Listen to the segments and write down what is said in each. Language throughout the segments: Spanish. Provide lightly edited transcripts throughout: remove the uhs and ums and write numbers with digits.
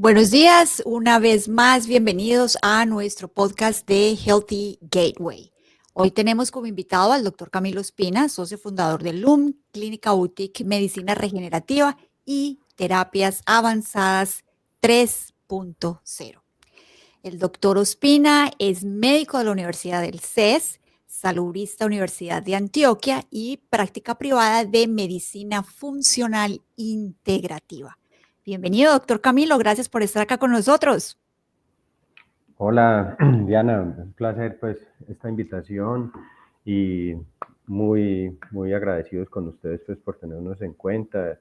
Buenos días, una vez más, bienvenidos a nuestro podcast de Healthy Gateway. Hoy tenemos como invitado al doctor Camilo Espina, socio fundador de LUM, Clínica Boutique Medicina Regenerativa y Terapias Avanzadas 3.0. El doctor Ospina es médico de la Universidad del CES, saludista Universidad de Antioquia y práctica privada de medicina funcional integrativa. Bienvenido, doctor Camilo. Gracias por estar acá con nosotros. Hola, Diana. Un placer pues esta invitación y muy agradecidos con ustedes pues por tenernos en cuenta.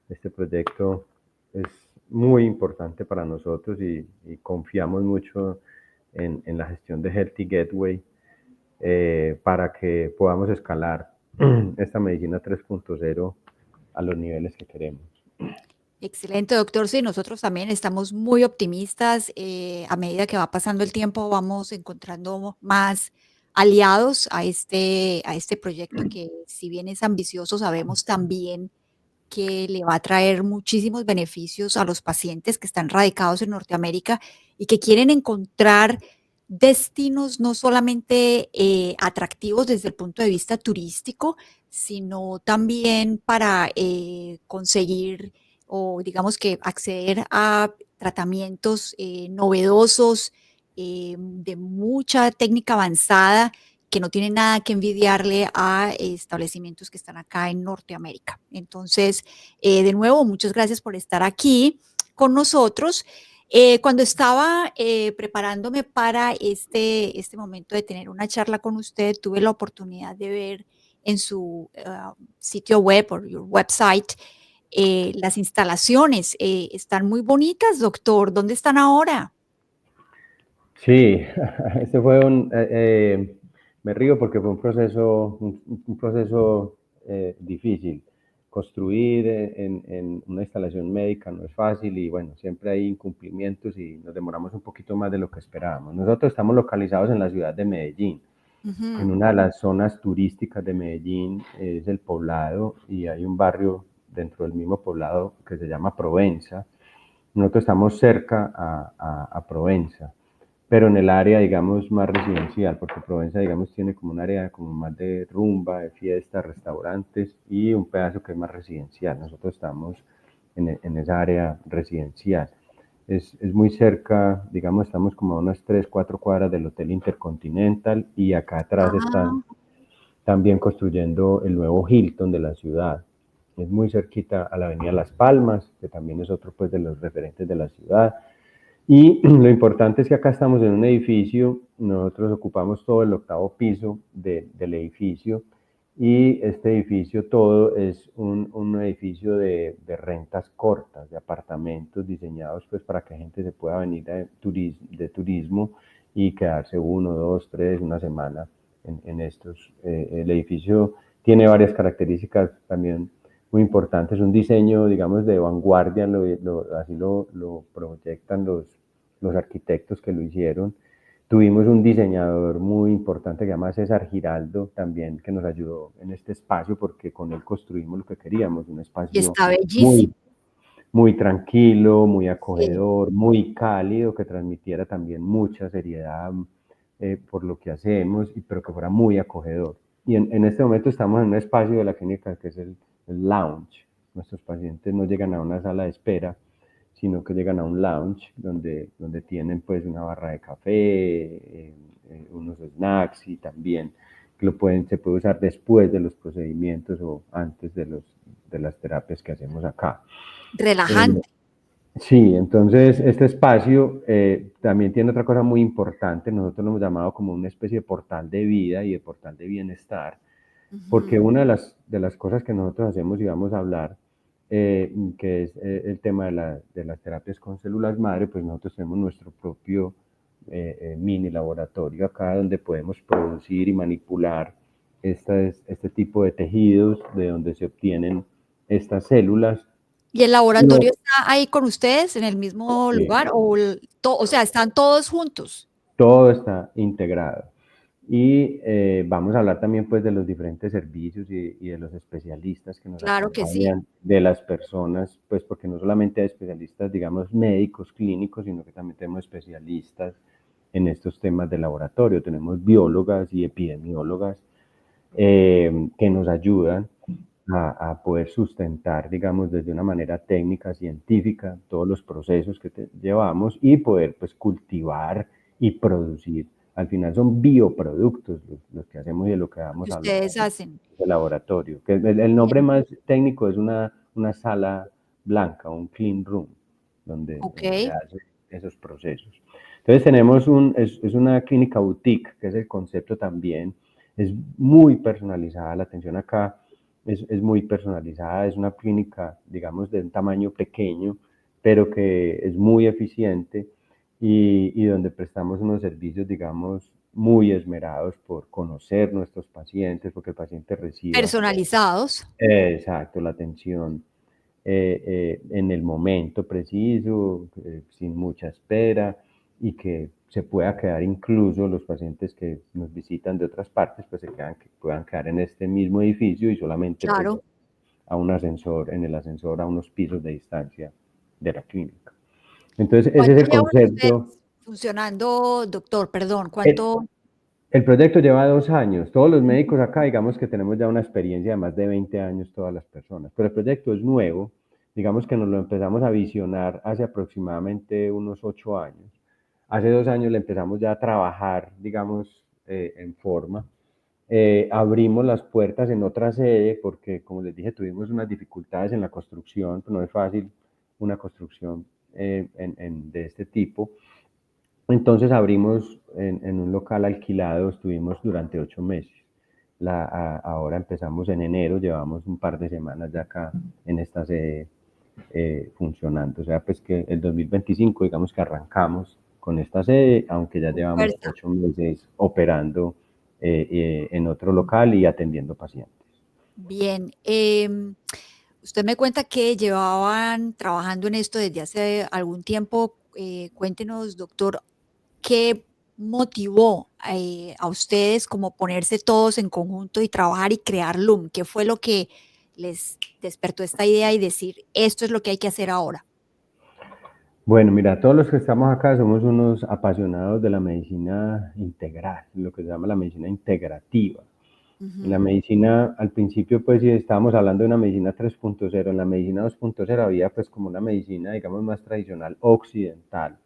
Este proyecto es muy importante para nosotros y confiamos mucho en la gestión de Healthy Gateway para que podamos escalar esta medicina 3.0 a los niveles que queremos. Excelente, doctor. Sí, nosotros también estamos muy optimistas. A medida que va pasando el tiempo, vamos encontrando más aliados a este proyecto que, si bien es ambicioso, sabemos también que le va a traer muchísimos beneficios a los pacientes que están radicados en Norteamérica y que quieren encontrar destinos no solamente atractivos desde el punto de vista turístico, sino también para conseguir o digamos que acceder a tratamientos novedosos, de mucha técnica avanzada que no tienen nada que envidiarle a establecimientos que están acá en Norteamérica. Entonces, de nuevo, muchas gracias por estar aquí con nosotros. Cuando estaba preparándome para este momento de tener una charla con usted, tuve la oportunidad de ver en su sitio web o your website las instalaciones. Están muy bonitas, doctor. ¿Dónde están ahora? Sí, este fue me río porque fue un proceso difícil. Construir en una instalación médica no es fácil y bueno, siempre hay incumplimientos y nos demoramos un poquito más de lo que esperábamos. Nosotros estamos localizados en la ciudad de Medellín, en una de las zonas turísticas de Medellín, es el Poblado, y hay un barrio dentro del mismo Poblado que se llama Provenza. Nosotros estamos cerca a Provenza, pero en el área, digamos, más residencial, porque Provenza, digamos, tiene como un área como más de rumba, de fiestas, restaurantes y un pedazo que es más residencial. Nosotros estamos en esa área residencial. Es muy cerca, digamos, estamos como a unas 3, 4 cuadras del Hotel Intercontinental y acá atrás están Ah, también construyendo el nuevo Hilton de la ciudad. Es muy cerquita a la avenida Las Palmas, que también es otro pues de los referentes de la ciudad. Y lo importante es que acá estamos en un edificio, nosotros ocupamos todo el octavo piso del edificio y este edificio todo es un edificio de rentas cortas, de apartamentos diseñados pues para que gente se pueda venir de turismo y quedarse 1, 2, 3, una semana en estos. El edificio tiene varias características también muy importantes, un diseño, digamos, de vanguardia, así lo proyectan los arquitectos que lo hicieron. Tuvimos un diseñador muy importante que se llama César Giraldo también, que nos ayudó en este espacio porque con él construimos lo que queríamos, un y espacio está muy, bellísimo. muy tranquilo, muy Sí. acogedor, muy cálido, que transmitiera también mucha seriedad por lo que hacemos, pero que fuera muy acogedor. Y en este momento estamos en un espacio de la clínica que es el lounge. Nuestros pacientes no llegan a una sala de espera, sino que llegan a un lounge donde tienen pues una barra de café, unos snacks y también que se puede usar después de los procedimientos o antes de las terapias que hacemos acá. Eh, Relajante. sí, entonces este espacio también tiene otra cosa muy importante. Nosotros lo hemos llamado como una especie de portal de vida y de portal de bienestar, porque Ujú. una de las cosas que nosotros hacemos y vamos a hablar, que es el tema de las terapias con células madre, pues nosotros tenemos nuestro propio mini laboratorio acá donde podemos producir y manipular este tipo de tejidos de donde se obtienen estas células. ¿Y el No, laboratorio está ahí con ustedes en el mismo lugar o sea, están todos juntos? todo está integrado. Y vamos a hablar también pues de los diferentes servicios y de los especialistas que nos Claro que sí. acompañan de las personas, pues porque no solamente hay especialistas, digamos, médicos, clínicos, sino que también tenemos especialistas en estos temas de laboratorio. Tenemos biólogas y epidemiólogas que nos ayudan a poder sustentar, digamos, desde una manera técnica, científica, todos los procesos que llevamos y poder, pues, cultivar y producir. Al final son bioproductos los que hacemos y de lo que que vamos a hablar ustedes hacen. de laboratorio. Que el nombre Bien, más técnico es una sala blanca, un clean room, donde se okey, hacen esos procesos. Entonces tenemos es una clínica boutique, que es el concepto también. Es muy personalizada la atención acá, es muy personalizada, es una clínica, digamos, de un tamaño pequeño, pero que es muy eficiente y donde prestamos unos servicios, digamos, muy esmerados por conocer nuestros pacientes, porque el paciente reciba, personalizados. exacto, la atención en el momento preciso, sin mucha espera y que se pueda quedar incluso los pacientes que nos visitan de otras partes, pues que puedan quedar en este mismo edificio y solamente pues Claro. a un ascensor, en el ascensor a unos pisos de distancia de la clínica. Entonces, ese es ¿Cuánto el llevan concepto. ustedes funcionando, doctor? Perdón, El, ¿cuánto? el proyecto lleva 2 años. Todos los Ujú. médicos acá, digamos que tenemos ya una experiencia de más de 20 años todas las personas, pero el proyecto es nuevo. Digamos que nos lo empezamos a visionar hace aproximadamente unos 8 años. Hace 2 años le empezamos ya a trabajar, digamos, en forma. Abrimos las puertas en otra sede porque, como les dije, tuvimos unas dificultades en la construcción, pues no es fácil una construcción de este tipo. Entonces abrimos en un local alquilado, estuvimos durante 8 meses. Ahora empezamos en enero, llevamos un par de semanas ya acá en esta sede funcionando. O sea, pues que el 2025, digamos que arrancamos con esta sede, aunque ya Con llevamos fuerza. 8 meses operando en otro local y atendiendo pacientes. Bien, usted me cuenta que llevaban trabajando en esto desde hace algún tiempo. Cuéntenos, doctor, ¿qué motivó, a ustedes como ponerse todos en conjunto y trabajar y crear Loom? ¿Qué fue lo que les despertó esta idea y decir: "Esto es lo que hay que hacer ahora"? Bueno, mira, todos los que estamos acá somos unos apasionados de la medicina integral, lo que se llama la medicina integrativa. En la Ujú. medicina, al principio, pues sí estábamos hablando de una medicina 3.0. En la medicina 2.0 había pues como una medicina, digamos, más tradicional occidental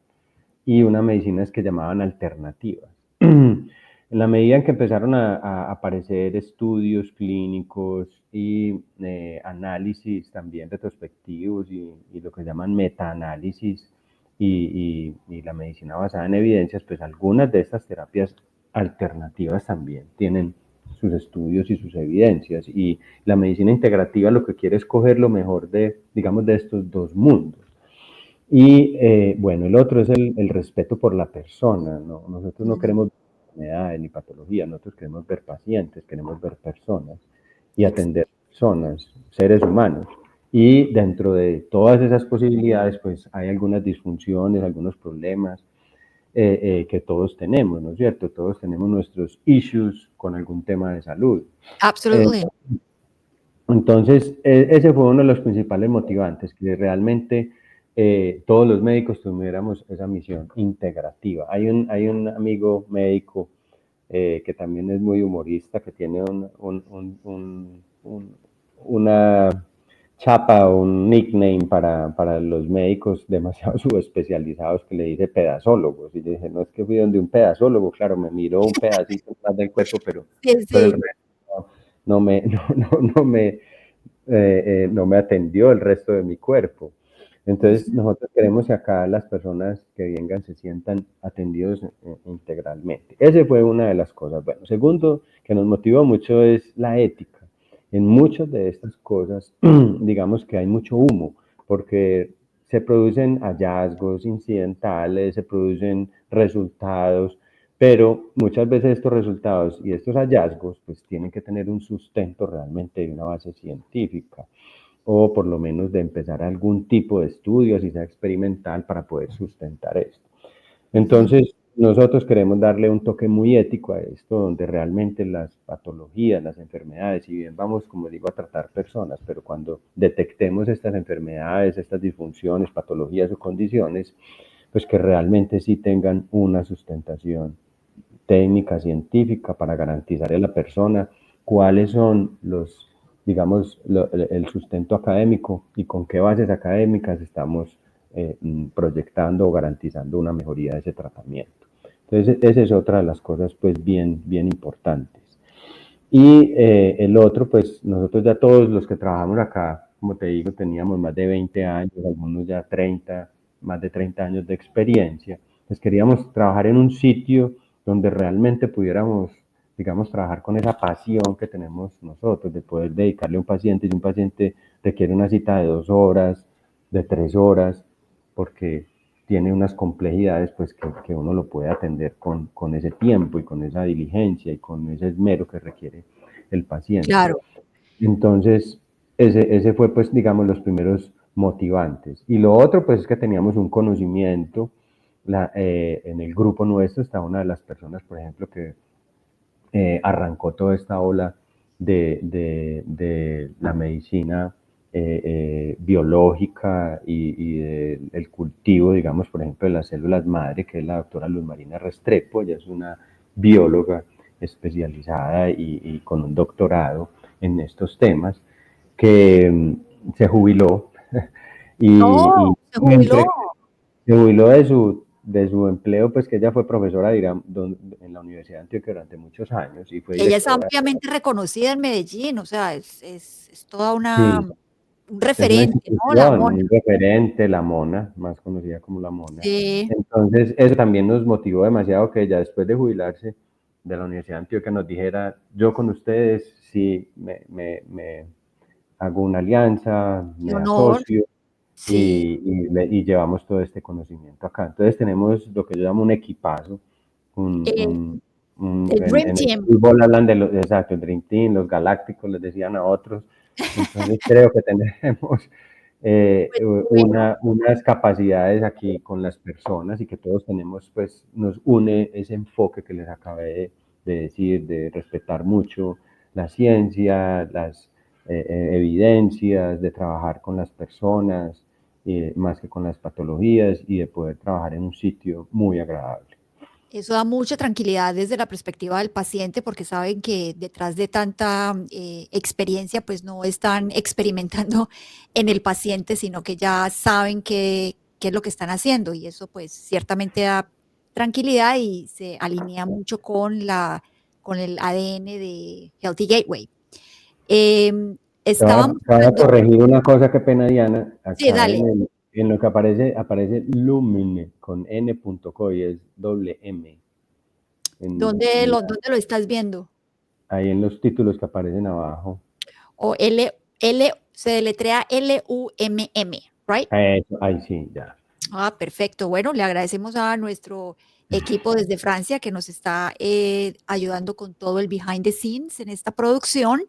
y una medicinas que llamaban alternativas. En la medida en que empezaron a aparecer estudios clínicos y análisis también retrospectivos y lo que llaman metaanálisis y la medicina basada en evidencias, pues algunas de estas terapias alternativas también tienen sus estudios y sus evidencias. Y la medicina integrativa lo que quiere es coger lo mejor de, digamos, de estos dos mundos. Y bueno, el otro es el respeto por la persona, ¿no? Nosotros no Mm, queremos enfermedades ni patologías, nosotros queremos ver pacientes, queremos ver personas y atender excelente. personas, seres humanos. Y dentro de todas esas posibilidades, pues hay algunas disfunciones, algunos problemas que todos tenemos, ¿no es cierto? Todos tenemos nuestros issues con algún tema de salud. Eh, Absolutely. entonces, ese fue uno de los principales motivantes, que realmente todos los médicos tuviéramos esa misión integrativa. Hay un amigo médico que también es muy humorista, que tiene una chapa o un nickname para los médicos demasiado subespecializados que le dice pedazólogos. Y yo dije, no es que fui donde un pedazólogo, claro, me miró un pedacito más del cuerpo, Sí, pero el sí. resto no me, no me atendió el resto de mi cuerpo. Entonces, Ujú. nosotros queremos que acá las personas que vengan se sientan atendidos integralmente. Esa fue una de las cosas. Bueno, segundo, que nos motivó mucho es la ética. En muchas de estas cosas, digamos que hay mucho humo, porque se producen hallazgos incidentales, se producen resultados, pero muchas veces estos resultados y estos hallazgos pues tienen que tener un sustento realmente de una base científica o por lo menos de empezar algún tipo de estudio, así sea experimental, para poder sustentar esto. Ujú. Entonces, nosotros queremos darle un toque muy ético a esto, donde realmente las patologías, las enfermedades, si bien vamos, como digo, a tratar personas, pero cuando detectemos estas enfermedades, estas disfunciones, patologías o condiciones, pues que realmente sí tengan una sustentación técnica, científica, para garantizar a la persona cuáles son los, digamos, el sustento académico y con qué bases académicas estamos proyectando o garantizando una mejoría de ese tratamiento. Entonces, esa es otra de las cosas, pues, bien, bien importantes. Y el otro, pues, nosotros ya todos los que trabajamos acá, como te digo, teníamos más de 20 años, algunos ya 30, más de 30 años de experiencia, pues queríamos trabajar en un sitio donde realmente pudiéramos, digamos, trabajar con esa pasión que tenemos nosotros, de poder dedicarle a un paciente, si un paciente requiere una cita de 2 horas, de 3 horas, porque tiene unas complejidades, pues que uno lo puede atender con ese tiempo y con esa diligencia y con ese esmero que requiere el paciente. Claro. Entonces, ese fue, pues, digamos, los primeros motivantes. Y lo otro, pues, es que teníamos un conocimiento. En el grupo nuestro está una de las personas, por ejemplo, que arrancó toda esta ola de la medicina biológica y del cultivo, digamos, por ejemplo, de las células madre, que es la doctora Luz Marina Restrepo. Ella es una bióloga especializada y con un doctorado en estos temas, que se jubiló y Oh, se jubiló. entre, se jubiló de su empleo, pues que ella fue profesora en la Universidad de Antioquia durante muchos años y fue Ella es directora. ampliamente reconocida en Medellín, o sea, es toda Sí, un es una referente, ¿no? La institución, mona. un referente, la Mona, más conocida como la Mona. Sí. Entonces, eso también nos motivó demasiado, que ella, después de jubilarse de la Universidad de Antioquia, nos dijera: yo con ustedes sí me hago una alianza, Qué me honor. asocio Sí. y llevamos todo este conocimiento acá. Entonces tenemos lo que yo llamo un equipazo, un, Eh, un, el Dream en el Team. fútbol hablan de los, exacto, el Dream Team, los Galácticos, les decían a otros. Entonces creo que tenemos Pues bueno, unas capacidades aquí con las personas, y que todos tenemos, pues nos une ese enfoque que les acabé de decir, de respetar mucho la ciencia, las evidencias, de trabajar con las personas, más que con las patologías, y de poder trabajar en un sitio muy agradable. eso da mucha tranquilidad desde la perspectiva del paciente, porque saben que detrás de tanta experiencia, pues no están experimentando en el paciente, sino que ya saben qué es lo que están haciendo. Y eso, pues, ciertamente da tranquilidad y se alinea mucho con el ADN de Healthy Gateway. Te voy a, Estábamos te voy a hablando, corregir una cosa, qué pena, Diana. sí, Acá dale, en lo que aparece Lumine con n.co y es doble M. ¿dónde lo estás viendo? Ahí en los títulos que aparecen abajo. O se deletrea LUMM, right? Eso, ahí sí, ya. Ah, perfecto. Bueno, le agradecemos a nuestro equipo desde Francia que nos está ayudando con todo el behind the scenes en esta producción.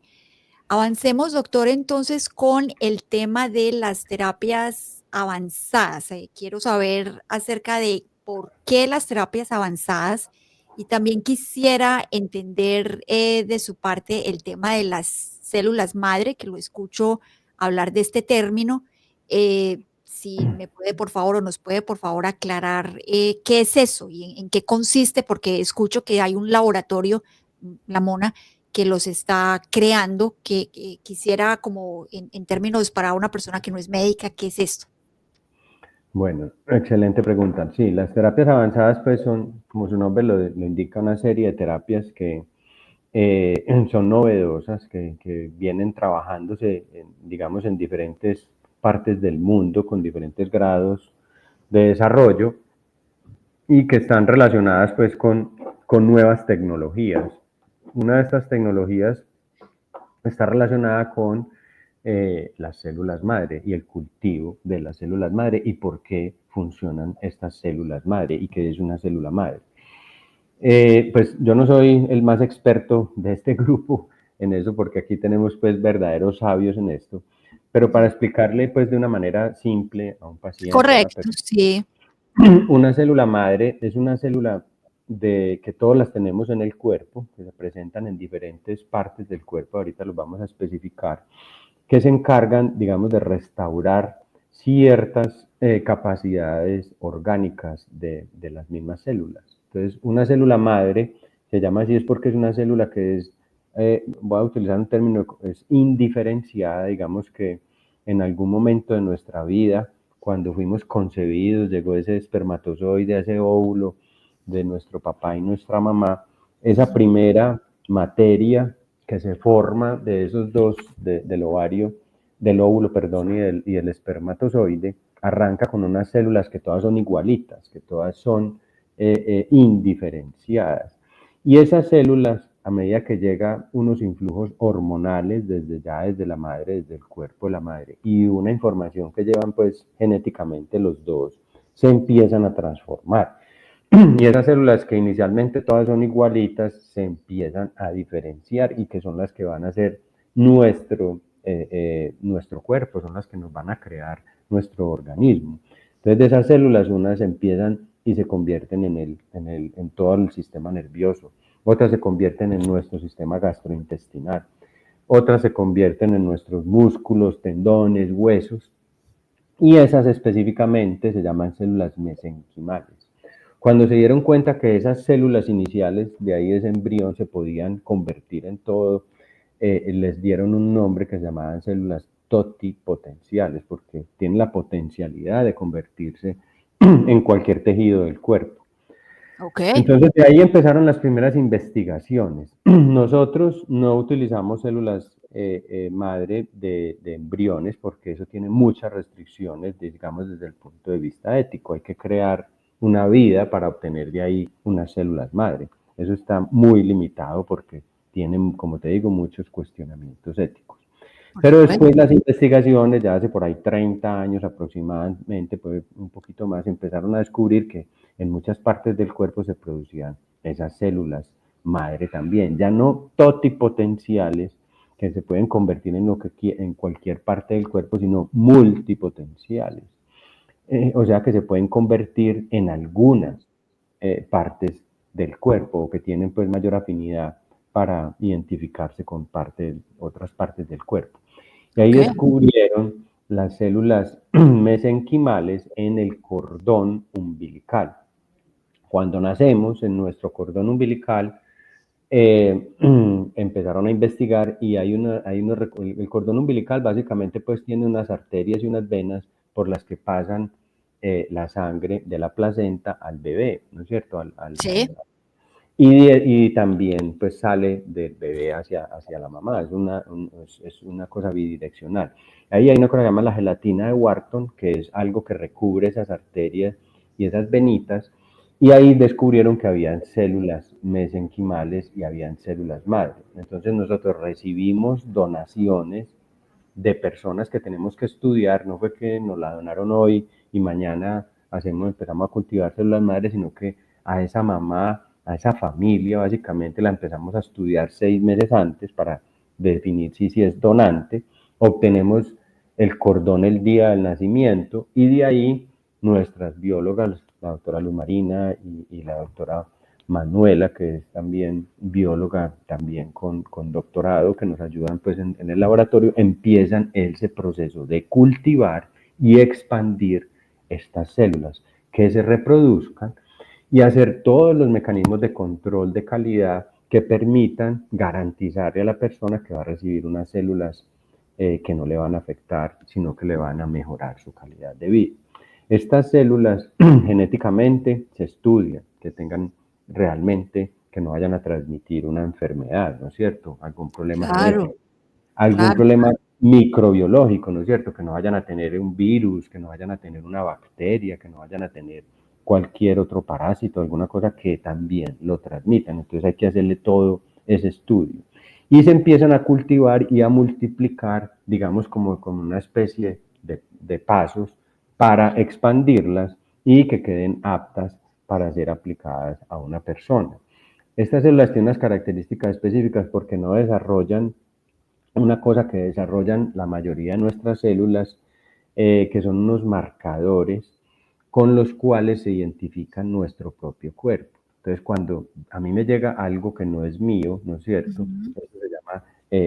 Avancemos, doctor, entonces con el tema de las terapias avanzadas. Quiero saber acerca de por qué las terapias avanzadas y también quisiera entender de su parte el tema de las células madre, que lo escucho hablar de este término. Si me puede, por favor, o nos puede, por favor, aclarar qué es eso y en qué consiste, porque escucho que hay un laboratorio, la Mona, que los está creando, que quisiera como en términos para una persona que no es médica, ¿qué es esto? Bueno, excelente pregunta. Sí, las terapias avanzadas, pues, son, como su nombre lo indica, una serie de terapias que son novedosas, que vienen trabajándose, digamos, en diferentes partes del mundo con diferentes grados de desarrollo, y que están relacionadas, pues, con nuevas tecnologías. Una de estas tecnologías está relacionada con las células madre y el cultivo de las células madre, y por qué funcionan estas células madre y qué es una célula madre. Pues yo no soy el más experto de este grupo en eso, porque aquí tenemos, pues, verdaderos sabios en esto, pero para explicarle, pues, de una manera simple a un paciente, a una Correcto, persona, sí. una célula madre es una célula de que todas las tenemos en el cuerpo, que se presentan en diferentes partes del cuerpo, ahorita los vamos a especificar, que se encargan, digamos, de restaurar ciertas capacidades orgánicas de las mismas células. Entonces, una célula madre se llama así es porque es una célula que es, voy a utilizar un término, es indiferenciada, digamos que en algún momento de nuestra vida, cuando fuimos concebidos, llegó ese espermatozoide, ese óvulo de nuestro papá y nuestra mamá, esa primera materia que se forma de esos dos, del ovario, del óvulo, perdón, y del espermatozoide, arranca con unas células que todas son igualitas, que todas son indiferenciadas. Y esas células, a medida que llegan unos influjos hormonales desde la madre, desde el cuerpo de la madre, y una información que llevan pues genéticamente los dos, se empiezan a transformar. Y esas células que inicialmente todas son igualitas se empiezan a diferenciar y que son las que van a ser nuestro cuerpo, son las que nos van a crear nuestro organismo. Entonces de esas células unas empiezan y se convierten en todo el sistema nervioso, otras se convierten en nuestro sistema gastrointestinal, otras se convierten en nuestros músculos, tendones, huesos, y esas específicamente se llaman células mesenquimales. Cuando se dieron cuenta que esas células iniciales de ahí de ese embrión se podían convertir en todo, les dieron un nombre que se llamaban células totipotenciales, porque tienen la potencialidad de convertirse en cualquier tejido del cuerpo. Ok, Entonces de ahí empezaron las primeras investigaciones. Nosotros no utilizamos células madre de embriones porque eso tiene muchas restricciones, digamos, desde el punto de vista ético. Hay que crear una vida para obtener de ahí unas células madre. Eso está muy limitado porque tienen, como te digo, muchos cuestionamientos éticos. por Pero supuesto. después las investigaciones, ya hace por ahí 30 años aproximadamente, pues un poquito más, empezaron a descubrir que en muchas partes del cuerpo se producían esas células madre también, ya no totipotenciales, que se pueden convertir en, en cualquier parte del cuerpo, sino multipotenciales. O sea que se pueden convertir en algunas partes del cuerpo o que tienen pues mayor afinidad para identificarse con otras partes del cuerpo. Y ahí Ok, descubrieron las células mesenquimales en el cordón umbilical. Cuando nacemos, en nuestro cordón umbilical, empezaron a investigar y el cordón umbilical básicamente pues tiene unas arterias y unas venas por las que pasan la sangre de la placenta al bebé, ¿no es cierto? sí, Y también pues sale del bebé hacia la mamá, es una cosa bidireccional. Ahí hay una cosa que se llama la gelatina de Wharton, que es algo que recubre esas arterias y esas venitas, y ahí descubrieron que habían células mesenquimales y habían células madre. Entonces nosotros recibimos donaciones de personas que tenemos que estudiar, no fue que nos la donaron hoy y mañana empezamos a cultivar células madres, sino que a esa mamá, a esa familia, básicamente la empezamos a estudiar 6 meses antes para definir si es donante, obtenemos el cordón el día del nacimiento y de ahí nuestras biólogas, la doctora Luz Marina y la doctora Manuela, que es también bióloga, también con doctorado, que nos ayudan pues en el laboratorio, empiezan ese proceso de cultivar y expandir estas células, que se reproduzcan y hacer todos los mecanismos de control de calidad que permitan garantizarle a la persona que va a recibir unas células que no le van a afectar, sino que le van a mejorar su calidad de vida. Estas células genéticamente se estudian, que tengan realmente, que no vayan a transmitir una enfermedad, ¿no es cierto? Algún problema claro, genético, algún claro. problema microbiológico, ¿no es cierto? Que no vayan a tener un virus, que no vayan a tener una bacteria, que no vayan a tener cualquier otro parásito, alguna cosa que también lo transmitan. Entonces hay que hacerle todo ese estudio. Y se empiezan a cultivar y a multiplicar, digamos, como una especie de pasos para expandirlas y que queden aptas para ser aplicadas a una persona. Estas células tienen unas características específicas porque no desarrollan una cosa que desarrollan la mayoría de nuestras células, que son unos marcadores con los cuales se identifica nuestro propio cuerpo. Entonces, cuando a mí me llega algo que no es mío, ¿no es cierto? Ujú. Eso se llama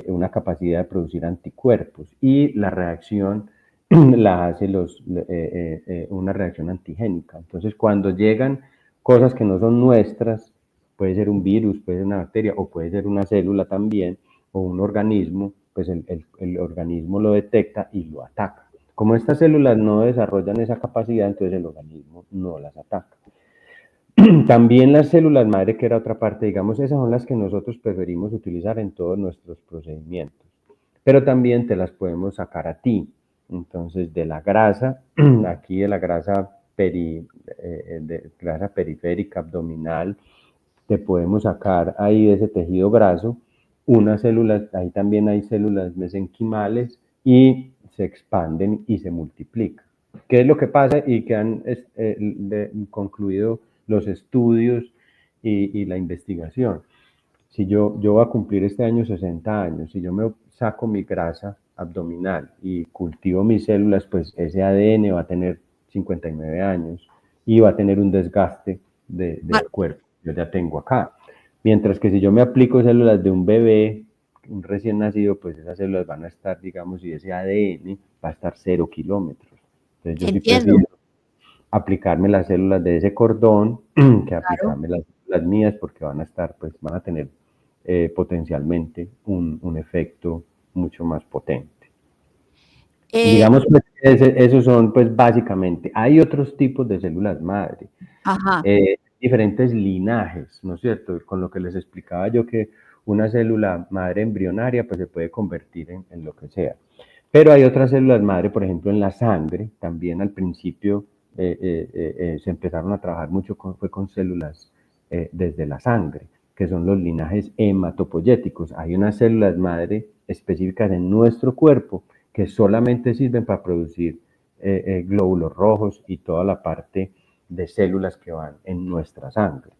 una capacidad de producir anticuerpos y la reacción la hace una reacción antigénica. Entonces, cuando llegan cosas que no son nuestras, puede ser un virus, puede ser una bacteria o puede ser una célula también o un organismo, pues el organismo lo detecta y lo ataca. Como estas células no desarrollan esa capacidad, entonces el organismo no las ataca. También las células madre, que era otra parte, digamos, esas son las que nosotros preferimos utilizar en todos nuestros procedimientos, pero también te las podemos sacar a ti. Entonces, de la grasa, aquí de la grasa periférica abdominal, te podemos sacar ahí de ese tejido graso unas células, ahí también hay células mesenquimales y se expanden y se multiplican. ¿Qué es lo que pasa? Y que han concluido los estudios y la investigación. Si yo voy a cumplir este año 60 años, si yo me saco mi grasa abdominal y cultivo mis células, pues ese ADN va a tener 59 años y va a tener un desgaste del cuerpo. Yo ya tengo acá. Mientras que si yo me aplico células de un bebé, un recién nacido, pues esas células van a estar, digamos, y ese ADN va a estar 0 kilómetros. Entonces yo sí Entiendo, prefiero aplicarme las células de ese cordón que claro. aplicarme las mías porque van a estar, pues van a tener potencialmente un efecto mucho más potente. Eh, Digamos, pues, esos son pues básicamente, hay otros tipos de células madre, ajá. diferentes linajes, ¿no es cierto? Con lo que les explicaba yo que una célula madre embrionaria pues se puede convertir en lo que sea. Pero hay otras células madre, por ejemplo, en la sangre, también al principio se empezaron a trabajar mucho fue con células desde la sangre, que son los linajes hematopoyéticos. Hay unas células madre específicas en nuestro cuerpo que solamente sirven para producir glóbulos rojos y toda la parte de células que van en nuestra sangre.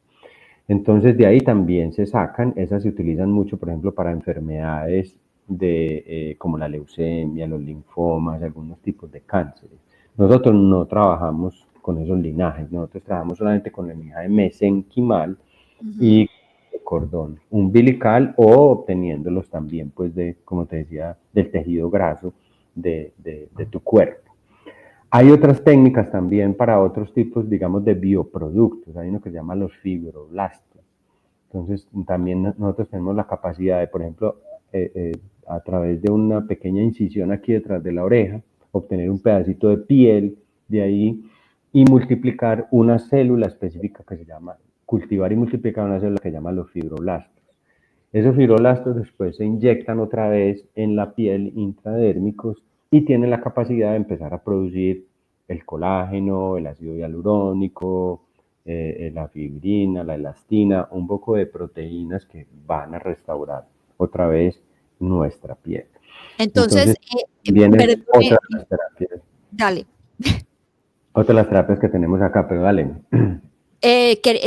Entonces de ahí también se sacan, esas se utilizan mucho, por ejemplo, para enfermedades como la leucemia, los linfomas, algunos tipos de cánceres. Nosotros no trabajamos con esos linajes, nosotros trabajamos solamente con el linaje mesenquimal Ujú. y el cordón umbilical o obteniéndolos también, pues, como te decía, del tejido graso de tu cuerpo. Hay otras técnicas también para otros tipos, digamos, de bioproductos. Hay uno que se llama los fibroblastos. Entonces, también nosotros tenemos la capacidad de, por ejemplo, a través de una pequeña incisión aquí detrás de la oreja, obtener un pedacito de piel de ahí y multiplicar una célula específica que se llama, cultivar y multiplicar una célula que se llama los fibroblastos. Esos fibroblastos después se inyectan otra vez en la piel intradérmicos y tienen la capacidad de empezar a producir el colágeno, el ácido hialurónico, la fibrina, la elastina, un poco de proteínas que van a restaurar otra vez nuestra piel. Entonces, Entonces, vienen perdone, dale. otras las terapias que tenemos acá, pero dale.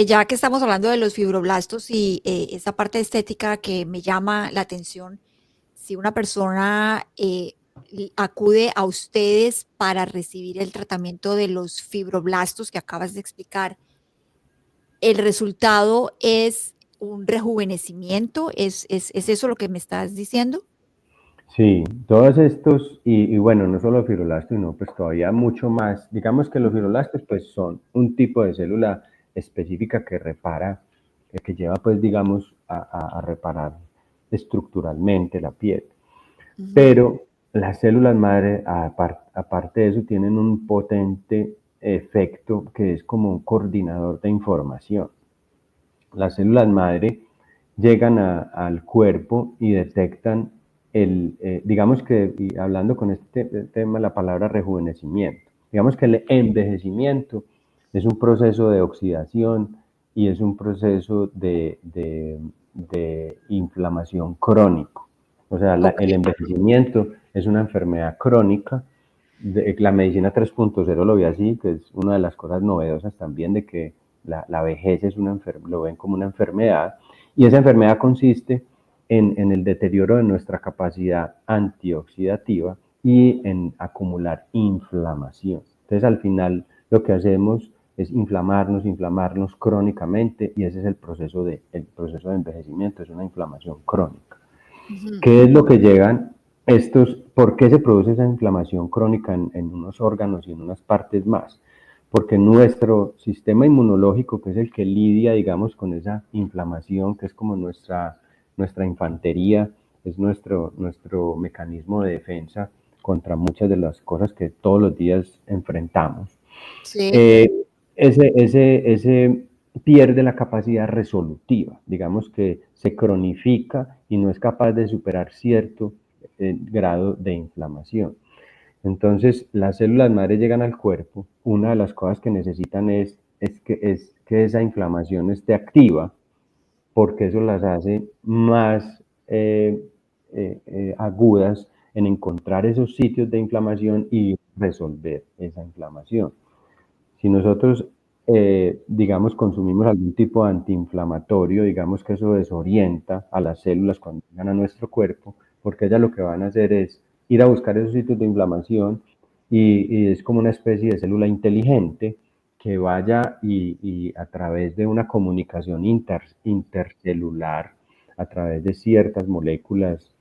Ya que estamos hablando de los fibroblastos y esa parte estética que me llama la atención, si una persona acude a ustedes para recibir el tratamiento de los fibroblastos que acabas de explicar, ¿el resultado es un rejuvenecimiento? ¿Es eso lo que me estás diciendo? Sí, todos estos, y bueno, no solo fibroblastos, sino pues todavía mucho más. Digamos que los fibroblastos pues son un tipo de célula específica que repara, que lleva pues digamos a reparar estructuralmente la piel. Ujú. Pero las células madre, aparte de eso, tienen un potente efecto que es como un coordinador de información. Las células madre llegan al cuerpo y detectan digamos que, y hablando con este tema, la palabra rejuvenecimiento. Digamos que el envejecimiento es un proceso de oxidación y es un proceso de inflamación crónico. O sea, Ok. el envejecimiento es una enfermedad crónica. La medicina 3.0 lo ve así, que es una de las cosas novedosas también de que la vejez es lo ven como una enfermedad, y esa enfermedad consiste en el deterioro de nuestra capacidad antioxidativa y en acumular inflamación. Entonces, al final, lo que hacemos es inflamarnos crónicamente, y ese es el proceso de envejecimiento, es una inflamación crónica. Ujú. ¿Qué es lo que llegan estos? ¿Por qué se produce esa inflamación crónica en unos órganos y en unas partes más? Porque nuestro sistema inmunológico, que es el que lidia, digamos, con esa inflamación, que es como nuestra infantería, es nuestro mecanismo de defensa contra muchas de las cosas que todos los días enfrentamos, Sí, eh, ese pierde la capacidad resolutiva, digamos que se cronifica y no es capaz de superar cierto grado de inflamación. Entonces, las células madre llegan al cuerpo, una de las cosas que necesitan es que esa inflamación esté activa, porque eso las hace más agudas en encontrar esos sitios de inflamación y resolver esa inflamación. Si nosotros, digamos, consumimos algún tipo de antiinflamatorio, digamos que eso desorienta a las células cuando llegan a nuestro cuerpo, porque ellas lo que van a hacer es ir a buscar esos sitios de inflamación, y es como una especie de célula inteligente que vaya y a través de una comunicación intercelular, a través de ciertas moléculas,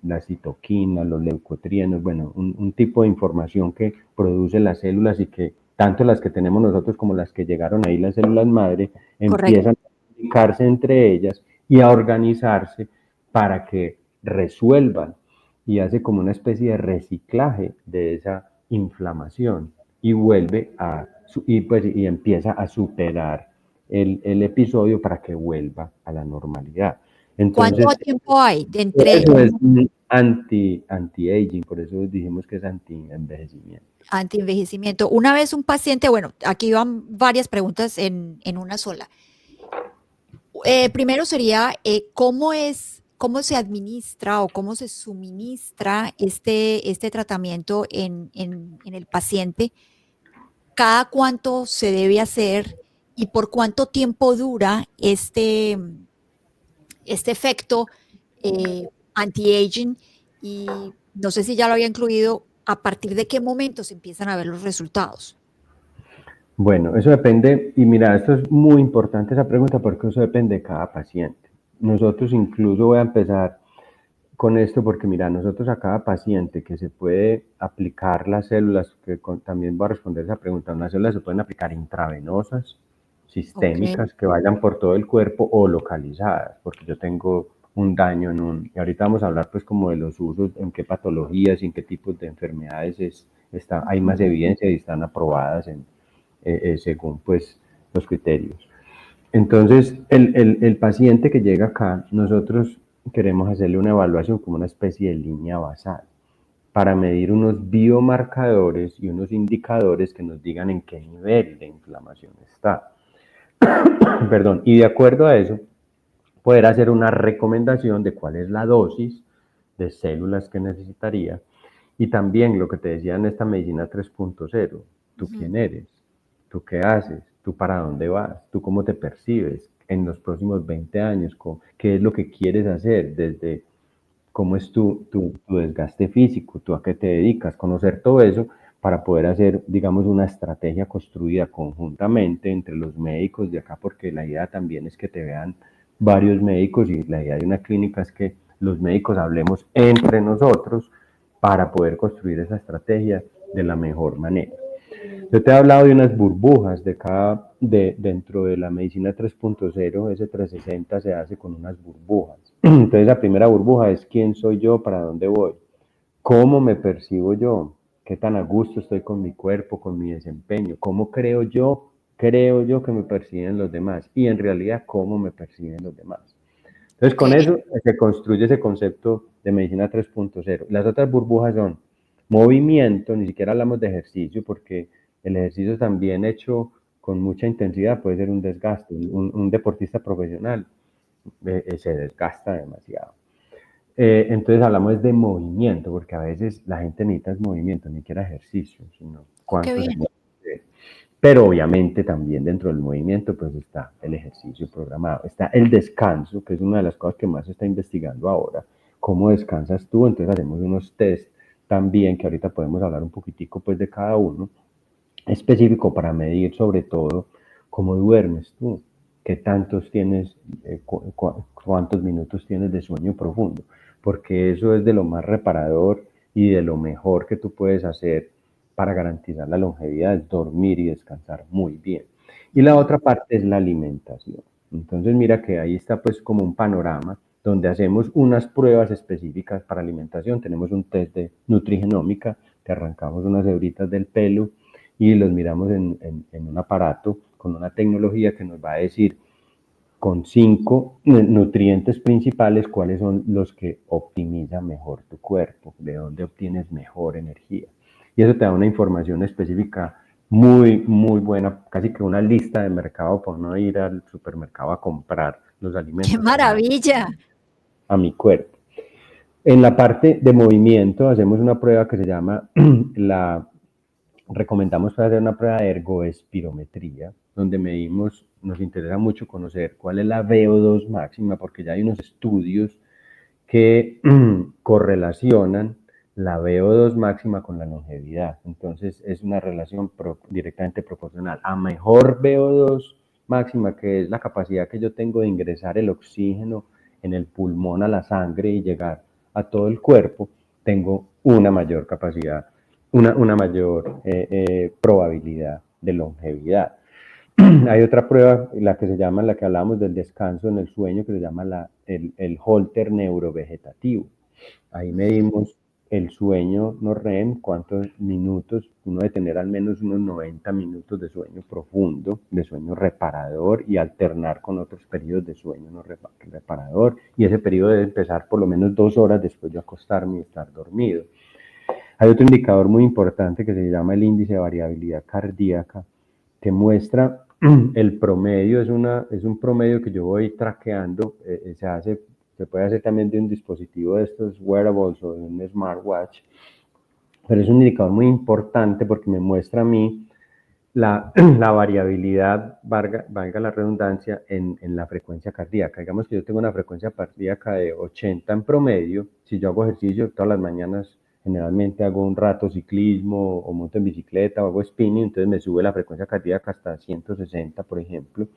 la citoquina, los leucotrienos, bueno, un tipo de información que produce las células, y que tanto las que tenemos nosotros como las que llegaron ahí, las células madre, correcto. empiezan a comunicarse entre ellas y a organizarse para que resuelvan, y hace como una especie de reciclaje de esa inflamación, y vuelve y empieza a superar el episodio para que vuelva a la normalidad. ¿Cuánto Entonces, tiempo hay de por entre eso es un anti-aging, por eso dijimos que es anti-envejecimiento. antienvejecimiento? Una vez un paciente, bueno, aquí van varias preguntas en una sola. Primero sería, cómo se administra o cómo se suministra este tratamiento en el paciente? ¿Cada cuánto se debe hacer y por cuánto tiempo dura este efecto anti-aging? Y no sé si ya lo había incluido, ¿a partir de qué momento se empiezan a ver los resultados? Bueno, eso depende, y mira, esto es muy importante esa pregunta, porque eso depende de cada paciente. Nosotros incluso, voy a empezar con esto porque mira, nosotros a cada paciente que se puede aplicar las células, también voy a responder esa pregunta, unas células se pueden aplicar intravenosas, Ok, sistémicas, que vayan por todo el cuerpo, o localizadas, porque yo tengo un daño y ahorita vamos a hablar pues como de los usos, en qué patologías y en qué tipos de enfermedades hay más evidencia y están aprobadas según pues los criterios. Entonces, el paciente que llega acá, nosotros queremos hacerle una evaluación como una especie de línea basal, para medir unos biomarcadores y unos indicadores que nos digan en qué nivel de inflamación está. Perdón, y de acuerdo a eso, poder hacer una recomendación de cuál es la dosis de células que necesitaría, y también lo que te decía en esta medicina 3.0, tú quién eres, tú qué haces, tú para dónde vas, tú cómo te percibes en los próximos 20 años, qué es lo que quieres hacer, desde cómo es tu desgaste físico, tú a qué te dedicas, conocer todo eso para poder hacer, digamos, una estrategia construida conjuntamente entre los médicos de acá, porque la idea también es que te vean varios médicos, y la idea de una clínica es que los médicos hablemos entre nosotros para poder construir esa estrategia de la mejor manera. Yo te he hablado de unas burbujas dentro de la medicina 3.0, ese 360 se hace con unas burbujas. Entonces la primera burbuja es quién soy yo, para dónde voy, cómo me percibo yo, qué tan a gusto estoy con mi cuerpo, con mi desempeño, cómo creo yo que me perciben los demás, y en realidad cómo me perciben los demás. Entonces, ok. con eso se construye ese concepto de medicina 3.0. Las otras burbujas son movimiento, ni siquiera hablamos de ejercicio, porque el ejercicio también hecho con mucha intensidad puede ser un desgaste. Un deportista profesional se desgasta demasiado. Entonces hablamos de movimiento, porque a veces la gente necesita movimiento, ni siquiera ejercicio, sino Oh, qué cuánto se bien. mueve. Pero obviamente también dentro del movimiento pues está el ejercicio programado, está el descanso, que es una de las cosas que más se está investigando ahora. ¿Cómo descansas tú? Entonces hacemos unos test también, que ahorita podemos hablar un poquitico pues de cada uno, específico para medir sobre todo cómo duermes tú, qué tantos tienes, cuántos minutos tienes de sueño profundo, porque eso es de lo más reparador y de lo mejor que tú puedes hacer para garantizar la longevidad, es dormir y descansar muy bien. Y la Ujú. otra parte es la alimentación. Entonces mira que ahí está pues como un panorama donde hacemos unas pruebas específicas para alimentación. Tenemos un test de nutrigenómica, que arrancamos unas hebritas del pelo y los miramos en un aparato con una tecnología que nos va a decir con 5 nutrientes principales cuáles son los que optimizan mejor tu cuerpo, de dónde obtienes mejor energía. Y eso te da una información específica muy, muy buena, casi que una lista de mercado por no ir al supermercado a comprar los ¡Qué alimentos, sino maravilla! a mi cuerpo. En la parte de movimiento hacemos una prueba que se llama la recomendamos hacer una prueba de ergoespirometría, donde medimos, nos interesa mucho conocer cuál es la VO2 máxima, porque ya hay unos estudios que correlacionan la VO2 máxima con la longevidad. Entonces es una relación directamente proporcional. A mejor VO2 máxima, que es la capacidad que yo tengo de ingresar el oxígeno en el pulmón a la sangre y llegar a todo el cuerpo, tengo una mayor capacidad, una mayor probabilidad de longevidad. Hay otra prueba, la que se llama, la que hablamos del descanso en el sueño, que se llama el Holter neurovegetativo. Ahí Ujú. medimos el sueño no REM, cuántos minutos, uno debe tener al menos unos 90 minutos de sueño profundo, de sueño reparador y alternar con otros periodos de sueño no reparador. Y ese periodo debe empezar por lo menos 2 horas después de acostarme y estar dormido. Hay otro indicador muy importante que se llama el índice de variabilidad cardíaca, que muestra el promedio, es un promedio que yo voy traqueando, se puede hacer también de un dispositivo de estos wearables o de un smartwatch, pero es un indicador muy importante porque me muestra a mí la variabilidad, valga la redundancia, en la frecuencia cardíaca. Digamos que yo tengo una frecuencia cardíaca de 80 en promedio. Si yo hago ejercicio todas las mañanas, generalmente hago un rato ciclismo o monto en bicicleta o hago spinning, entonces me sube la frecuencia cardíaca hasta 160, por ejemplo.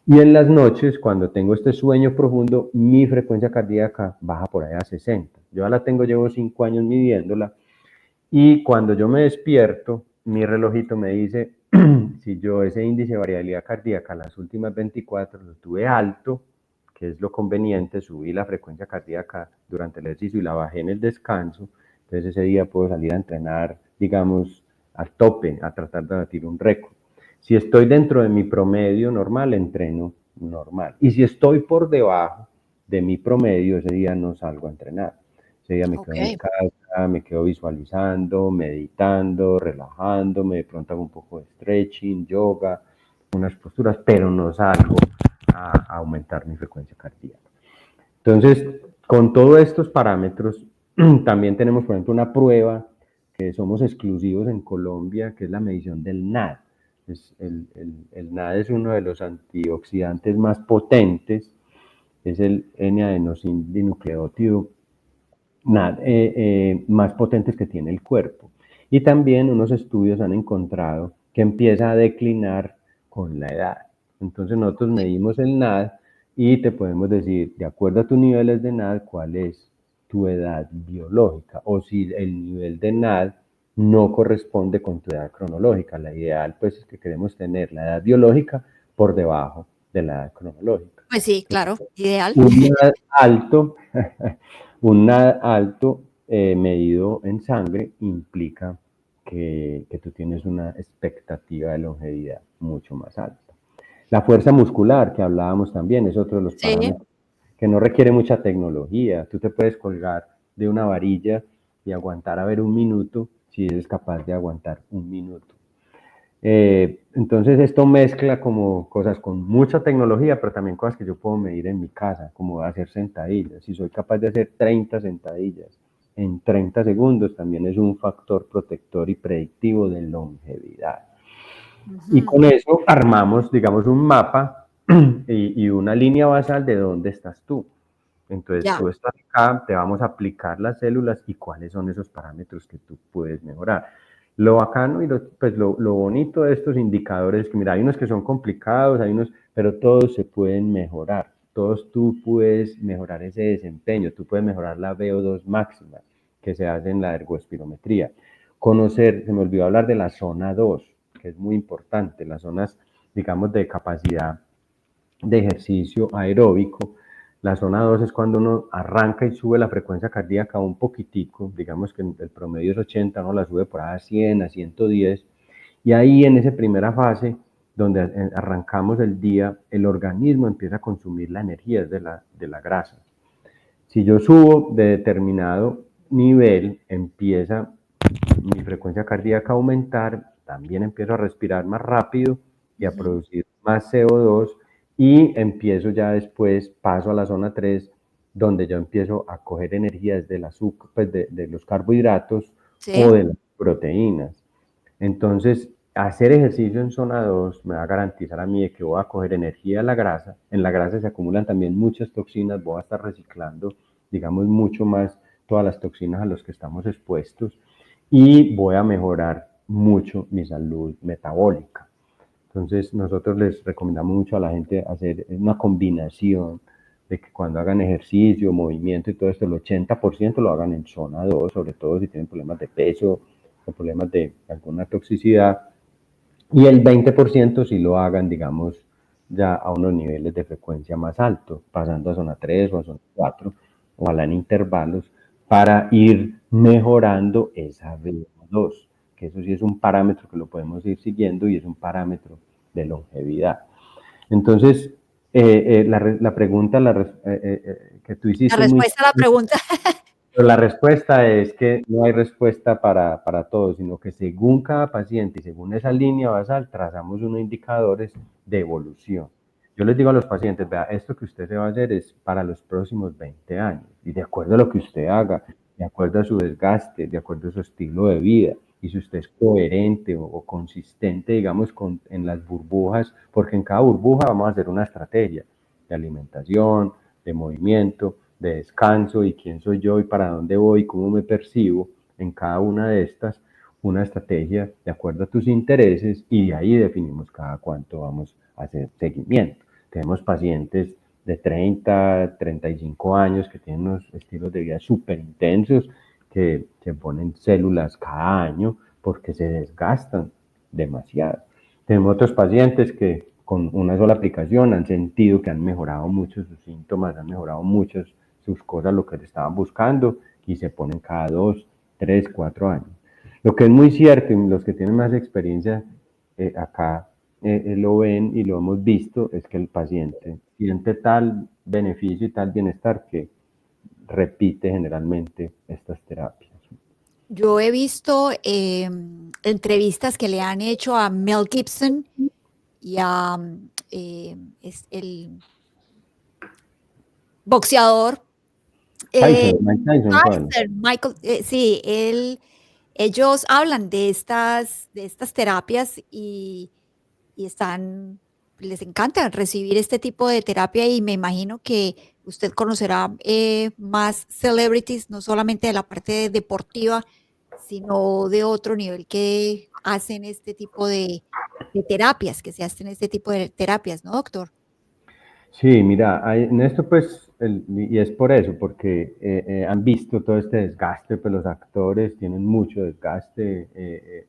Y en las noches, cuando tengo este sueño profundo, mi frecuencia cardíaca baja por ahí a 60. Yo ya la tengo, llevo 5 años midiéndola y cuando yo me despierto, mi relojito me dice si yo ese índice de variabilidad cardíaca las últimas 24 lo tuve alto, que es lo conveniente, subí la frecuencia cardíaca durante el ejercicio y la bajé en el descanso, entonces ese día puedo salir a entrenar, digamos, al tope, a tratar de batir un récord. Si estoy dentro de mi promedio normal, entreno normal. Y si estoy por debajo de mi promedio, ese día no salgo a entrenar. Ese día me quedo en mi Ok. casa, me quedo visualizando, meditando, relajándome, de pronto hago un poco de stretching, yoga, unas posturas, pero no salgo a aumentar mi frecuencia cardíaca. Entonces, con todos estos parámetros, también tenemos, por ejemplo, una prueba que somos exclusivos en Colombia, que es la medición del NAD. El NAD es uno de los antioxidantes más potentes, es el N-adenosindinucleótido más potentes que tiene el cuerpo. Y también unos estudios han encontrado que empieza a declinar con la edad. Entonces nosotros Ok. medimos el NAD y te podemos decir, de acuerdo a tus niveles de NAD, cuál es tu edad biológica o si el nivel de NAD no corresponde con tu edad cronológica. La ideal pues es que queremos tener la edad biológica por debajo de la edad cronológica. Pues sí, claro, ideal. Un NAD alto, un NAD alto medido en sangre implica que tú tienes una expectativa de longevidad mucho más alta. La fuerza muscular, que hablábamos también, es otro de los Sí. parámetros que no requiere mucha tecnología. Tú te puedes colgar de una varilla y aguantar a ver un minuto si eres capaz de aguantar un minuto. Entonces esto mezcla como cosas con mucha tecnología, pero también cosas que yo puedo medir en mi casa, como hacer sentadillas. Si soy capaz de hacer 30 sentadillas en 30 segundos, también es un factor protector y predictivo de longevidad. Y Ujú. con eso armamos, digamos, un mapa y una línea basal de dónde estás tú. Entonces Ya. tú estás acá, te vamos a aplicar las células y cuáles son esos parámetros que tú puedes mejorar. Lo bacano y pues lo bonito de estos indicadores es que, mira, hay unos que son complicados, hay unos, pero todos se pueden mejorar. Todos tú puedes mejorar ese desempeño, tú puedes mejorar la VO2 máxima que se hace en la ergoespirometría. Conocer, se me olvidó hablar de la zona 2, que es muy importante, las zonas, digamos, de capacidad de ejercicio aeróbico. La zona 2 es cuando uno arranca y sube la frecuencia cardíaca un poquitico, digamos que el promedio es 80, uno la sube por ahí a 100, a 110, y ahí en esa primera fase, donde arrancamos el día, el organismo empieza a consumir la energía de la grasa. Si yo subo de determinado nivel, empieza mi frecuencia cardíaca a aumentar, también empiezo a respirar más rápido y a producir más CO2 y empiezo ya después, paso a la zona 3, donde yo empiezo a coger energía desde el azúcar, pues de los carbohidratos o Sí. de las proteínas. Entonces, hacer ejercicio en zona 2 me va a garantizar a mí de que voy a coger energía de la grasa. En la grasa se acumulan también muchas toxinas, voy a estar reciclando, digamos, mucho más todas las toxinas a las que estamos expuestos y voy a mejorar mucho mi salud metabólica. Entonces, nosotros les recomendamos mucho a la gente hacer una combinación de que cuando hagan ejercicio, movimiento y todo esto, el 80% lo hagan en zona 2, sobre todo si tienen problemas de peso o problemas de alguna toxicidad, y el 20% si lo hagan, digamos, ya a unos niveles de frecuencia más altos, pasando a zona 3 o a zona 4, ojalá en intervalos, para ir mejorando esa VO2, que eso sí es un parámetro que lo podemos ir siguiendo y es un parámetro de longevidad. Entonces, la pregunta que tú La hiciste es muy... respuesta a la pregunta. Pero la respuesta es que no hay respuesta para todos, sino que según cada paciente y según esa línea basal, trazamos unos indicadores de evolución. Yo les digo a los pacientes, vea, esto que usted se va a hacer es para los próximos 20 años, y de acuerdo a lo que usted haga, de acuerdo a su desgaste, de acuerdo a su estilo de vida, y si usted es coherente o consistente, digamos, en las burbujas, porque en cada burbuja vamos a hacer una estrategia de alimentación, de movimiento, de descanso y quién soy yo y para dónde voy, cómo me percibo en cada una de estas, una estrategia de acuerdo a tus intereses y de ahí definimos cada cuánto vamos a hacer seguimiento. Tenemos pacientes de 30, 35 años que tienen unos estilos de vida súper intensos, que se ponen células cada año porque se desgastan demasiado. Tenemos otros pacientes que con una sola aplicación han sentido que han mejorado mucho sus síntomas, han mejorado mucho sus cosas, lo que estaban buscando, y se ponen cada 2, 3, 4 años. Lo que es muy cierto, y los que tienen más experiencia acá lo ven y lo hemos visto, es que el paciente siente tal beneficio y tal bienestar que repite generalmente estas terapias. Yo he visto entrevistas que le han hecho a Mel Gibson y a es el boxeador Tyson, Mike Tyson, ¿cuál? Tyson, Michael, sí, ellos hablan de estas terapias y están, les encanta recibir este tipo de terapia y me imagino que usted conocerá más celebrities, no solamente de la parte deportiva, sino de otro nivel que hacen este tipo de terapias, que se hacen este tipo de terapias, ¿no, doctor? Sí, mira, en esto pues, y es por eso, porque han visto todo este desgaste, pues los actores tienen mucho desgaste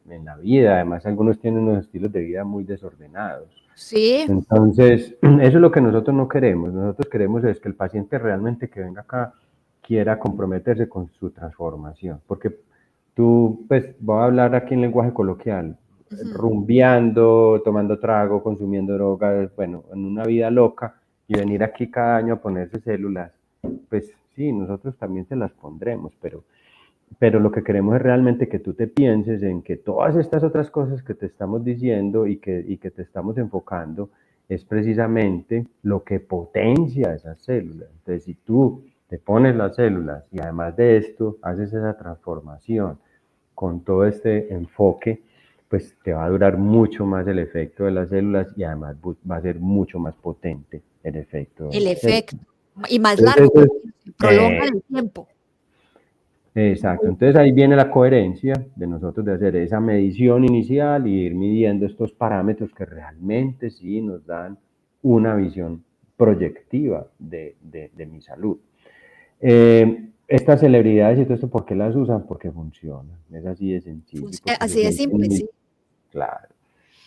en la vida, además algunos tienen unos estilos de vida muy desordenados. Sí, Entonces, eso es lo que nosotros no queremos, nosotros queremos es que el paciente realmente que venga acá quiera comprometerse con su transformación, porque tú, pues, voy a hablar aquí en lenguaje coloquial, ujú. rumbeando, tomando trago, consumiendo drogas, bueno, en una vida loca, y venir aquí cada año a ponerse células, pues sí, nosotros también se las pondremos, pero lo que queremos es realmente que tú te pienses en que todas estas otras cosas que te estamos diciendo y que te estamos enfocando es precisamente lo que potencia esas células. Entonces, si tú te pones las células y además de esto haces esa transformación con todo este enfoque, pues te va a durar mucho más el efecto de las células y además va a ser mucho más potente el efecto de El las células. efecto, y más Entonces, largo, eso porque se prolonga es, en el tiempo. Exacto, entonces ahí viene la coherencia de nosotros de hacer esa medición inicial y ir midiendo estos parámetros que realmente sí nos dan una visión proyectiva de mi salud. Estas celebridades y todo esto, ¿por qué las usan? Porque funcionan, es así de sencillo, porque se Así de sienten simple, muy sí. claro.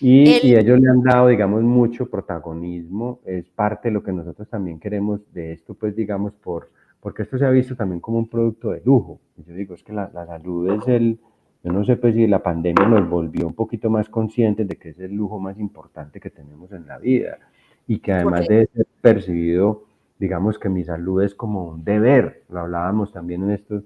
El, Y ellos le han dado, digamos, mucho protagonismo, es parte de lo que nosotros también queremos de esto, pues, digamos, porque esto se ha visto también como un producto de lujo. Y yo digo, es que la salud es yo no sé pues si la pandemia nos volvió un poquito más conscientes de que es el lujo más importante que tenemos en la vida y que además correcto. de ser percibido, digamos que mi salud es como un deber. Lo hablábamos también en esto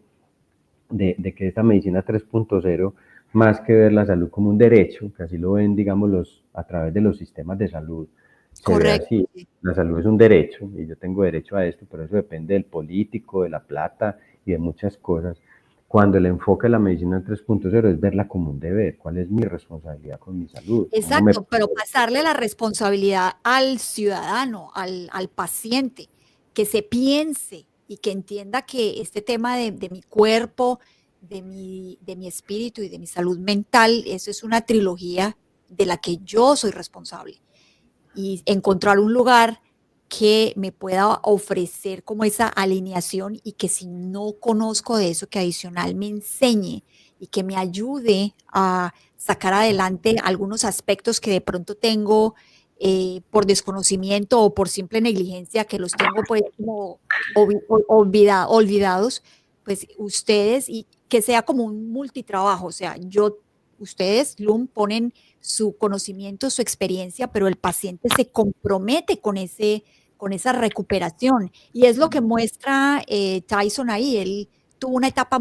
de que esta medicina 3.0, más que ver la salud como un derecho, que así lo ven, digamos, a través de los sistemas de salud, se ve Correcto, así. sí. La salud es un derecho y yo tengo derecho a esto, pero eso depende del político, de la plata y de muchas cosas. Cuando el enfoque de la medicina 3.0 es verla como un deber, cuál es mi responsabilidad con mi salud, cómo me Exacto, pero pasarle la responsabilidad al ciudadano, al paciente, que se piense y que entienda que este tema de mi cuerpo, de mi espíritu y de mi salud mental, eso es una trilogía de la que yo soy responsable. Y encontrar un lugar que me pueda ofrecer como esa alineación y que si no conozco de eso, que adicional me enseñe y que me ayude a sacar adelante algunos aspectos que de pronto tengo por desconocimiento o por simple negligencia, que los tengo pues como olvidados, pues ustedes, y que sea como un multitrabajo, o sea, ustedes, LUM, ponen su conocimiento, su experiencia, pero el paciente se compromete con esa recuperación. Y es lo que muestra Tyson ahí. Él tuvo una etapa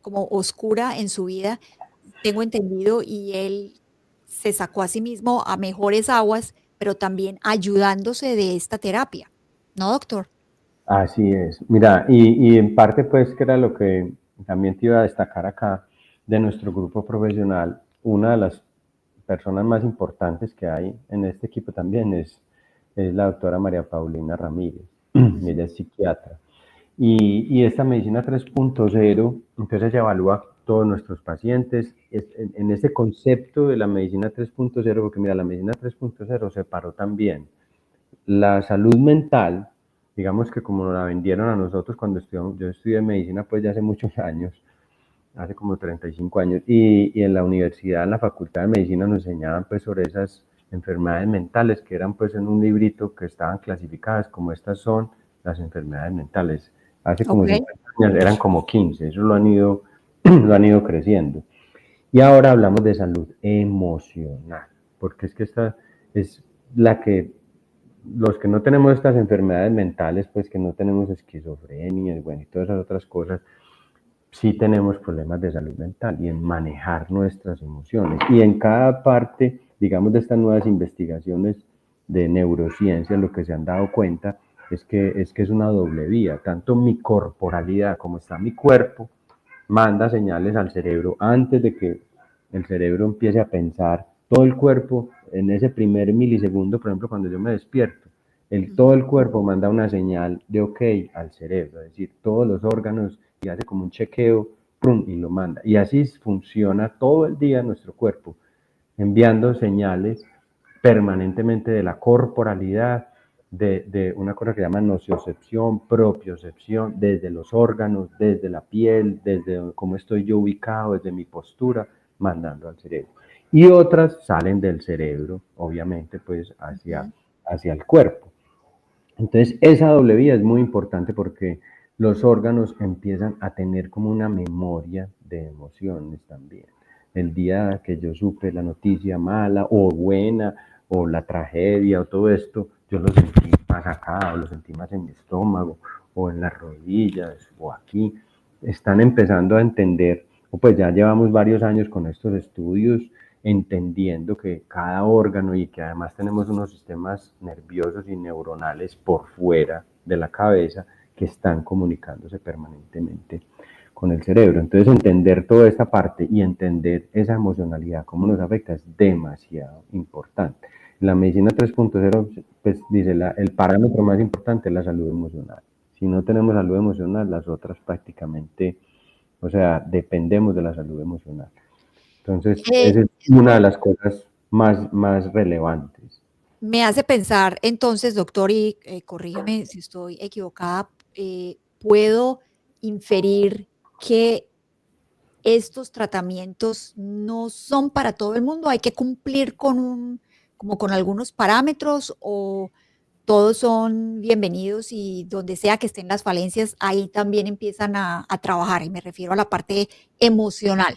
como oscura en su vida, tengo entendido, y él se sacó a sí mismo a mejores aguas, pero también ayudándose de esta terapia. ¿No, doctor? Así es. Mira, y en parte pues que era lo que también te iba a destacar acá de nuestro grupo profesional, una de las personas más importantes que hay en este equipo también es la doctora María Paulina Ramírez. Ella es psiquiatra. Y esta medicina 3.0, entonces ella evalúa a todos nuestros pacientes en ese concepto de la medicina 3.0, porque mira, la medicina 3.0 separó también la salud mental, digamos que como nos la vendieron a nosotros cuando estudiamos, yo estudié medicina pues ya hace muchos años, hace como 35 años, y en la universidad, en la facultad de medicina nos enseñaban pues sobre esas enfermedades mentales que eran pues en un librito que estaban clasificadas como estas son las enfermedades mentales. Hace como Ok. 50 años eran como 15, eso lo han ido creciendo. Y ahora hablamos de salud emocional, porque es que esta es la que los que no tenemos estas enfermedades mentales, pues que no tenemos esquizofrenia, bueno, y todas esas otras cosas, sí tenemos problemas de salud mental y en manejar nuestras emociones. Y en cada parte, digamos, de estas nuevas investigaciones de neurociencia, lo que se han dado cuenta es que es una doble vía, tanto mi corporalidad como está mi cuerpo, manda señales al cerebro antes de que el cerebro empiece a pensar. Todo el cuerpo, en ese primer milisegundo, por ejemplo, cuando yo me despierto, todo el cuerpo manda una señal de ok al cerebro, es decir, todos los órganos y hace como un chequeo, ¡prum! Y lo manda. Y así funciona todo el día nuestro cuerpo, enviando señales permanentemente de la corporalidad, de una cosa que se llama nociocepción, propiocepción, desde los órganos, desde la piel, desde cómo estoy yo ubicado, desde mi postura, mandando al cerebro. Y otras salen del cerebro, obviamente, pues hacia el cuerpo. Entonces, esa doble vía es muy importante porque los órganos empiezan a tener como una memoria de emociones también. El día que yo supe la noticia mala o buena, o la tragedia, o todo esto, yo lo sentí más acá, o lo sentí más en mi estómago, o en las rodillas, o aquí. Están empezando a entender, o pues ya llevamos varios años con estos estudios, entendiendo que cada órgano y que además tenemos unos sistemas nerviosos y neuronales por fuera de la cabeza que están comunicándose permanentemente con el cerebro. Entonces entender toda esta parte y entender esa emocionalidad, cómo nos afecta, es demasiado importante. La medicina 3.0 pues, dice el parámetro más importante es la salud emocional. Si no tenemos salud emocional, las otras prácticamente O sea, dependemos de la salud emocional. Entonces, esa es una de Eso las cosas más relevantes. me hace pensar, entonces, doctor, y corríjame si estoy equivocada, ¿puedo inferir que estos tratamientos no son para todo el mundo? ¿Hay que cumplir con como con algunos parámetros o todos son bienvenidos y donde sea que estén las falencias, ahí también empiezan a trabajar? Y me refiero a la parte emocional.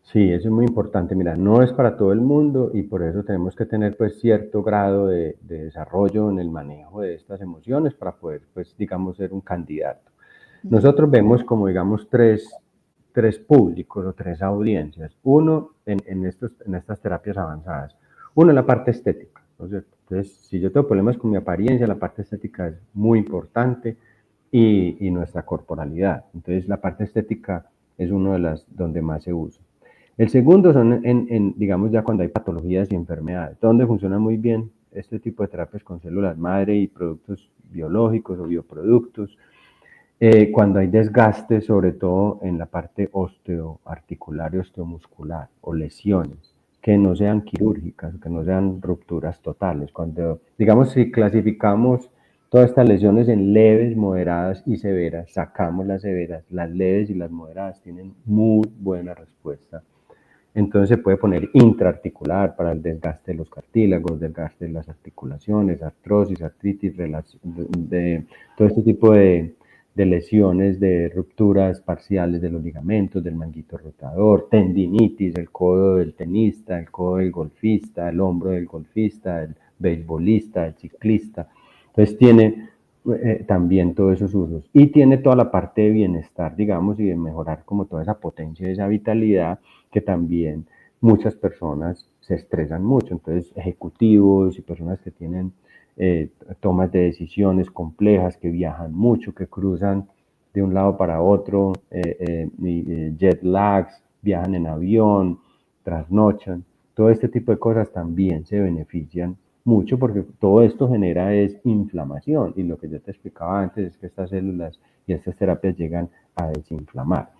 Sí, eso es muy importante. Mira, no es para todo el mundo y por eso tenemos que tener pues cierto grado de desarrollo en el manejo de estas emociones para poder pues digamos ser un candidato. Ujú. Nosotros vemos como digamos tres públicos o tres audiencias. Uno en estas terapias avanzadas. Uno en la parte estética, ¿no es cierto? Entonces, si yo tengo problemas con mi apariencia, la parte estética es muy importante y nuestra corporalidad. Entonces, la parte estética es uno de las donde más se usa. El segundo son digamos, ya cuando hay patologías y enfermedades, donde funciona muy bien este tipo de terapias con células madre y productos biológicos o bioproductos, cuando hay desgaste, sobre todo en la parte osteoarticular y osteomuscular, o lesiones, que no sean quirúrgicas, que no sean rupturas totales. Cuando, digamos, si clasificamos todas estas lesiones en leves, moderadas y severas, sacamos las severas, las leves y las moderadas tienen muy buena respuesta. Entonces se puede poner intraarticular para el desgaste de los cartílagos, desgaste de las articulaciones, artrosis, artritis, todo este tipo de lesiones, de rupturas parciales de los ligamentos, del manguito rotador, tendinitis, el codo del tenista, el codo del golfista, el hombro del golfista, el beisbolista, el ciclista. Entonces tiene también todos esos usos. Y tiene toda la parte de bienestar, digamos, y de mejorar como toda esa potencia, esa vitalidad, que también muchas personas se estresan mucho. Entonces, ejecutivos y personas que tienen tomas de decisiones complejas, que viajan mucho, que cruzan de un lado para otro, jet lags, viajan en avión, trasnochan, todo este tipo de cosas también se benefician mucho porque todo esto genera es inflamación y lo que yo te explicaba antes es que estas células y estas terapias llegan a desinflamar.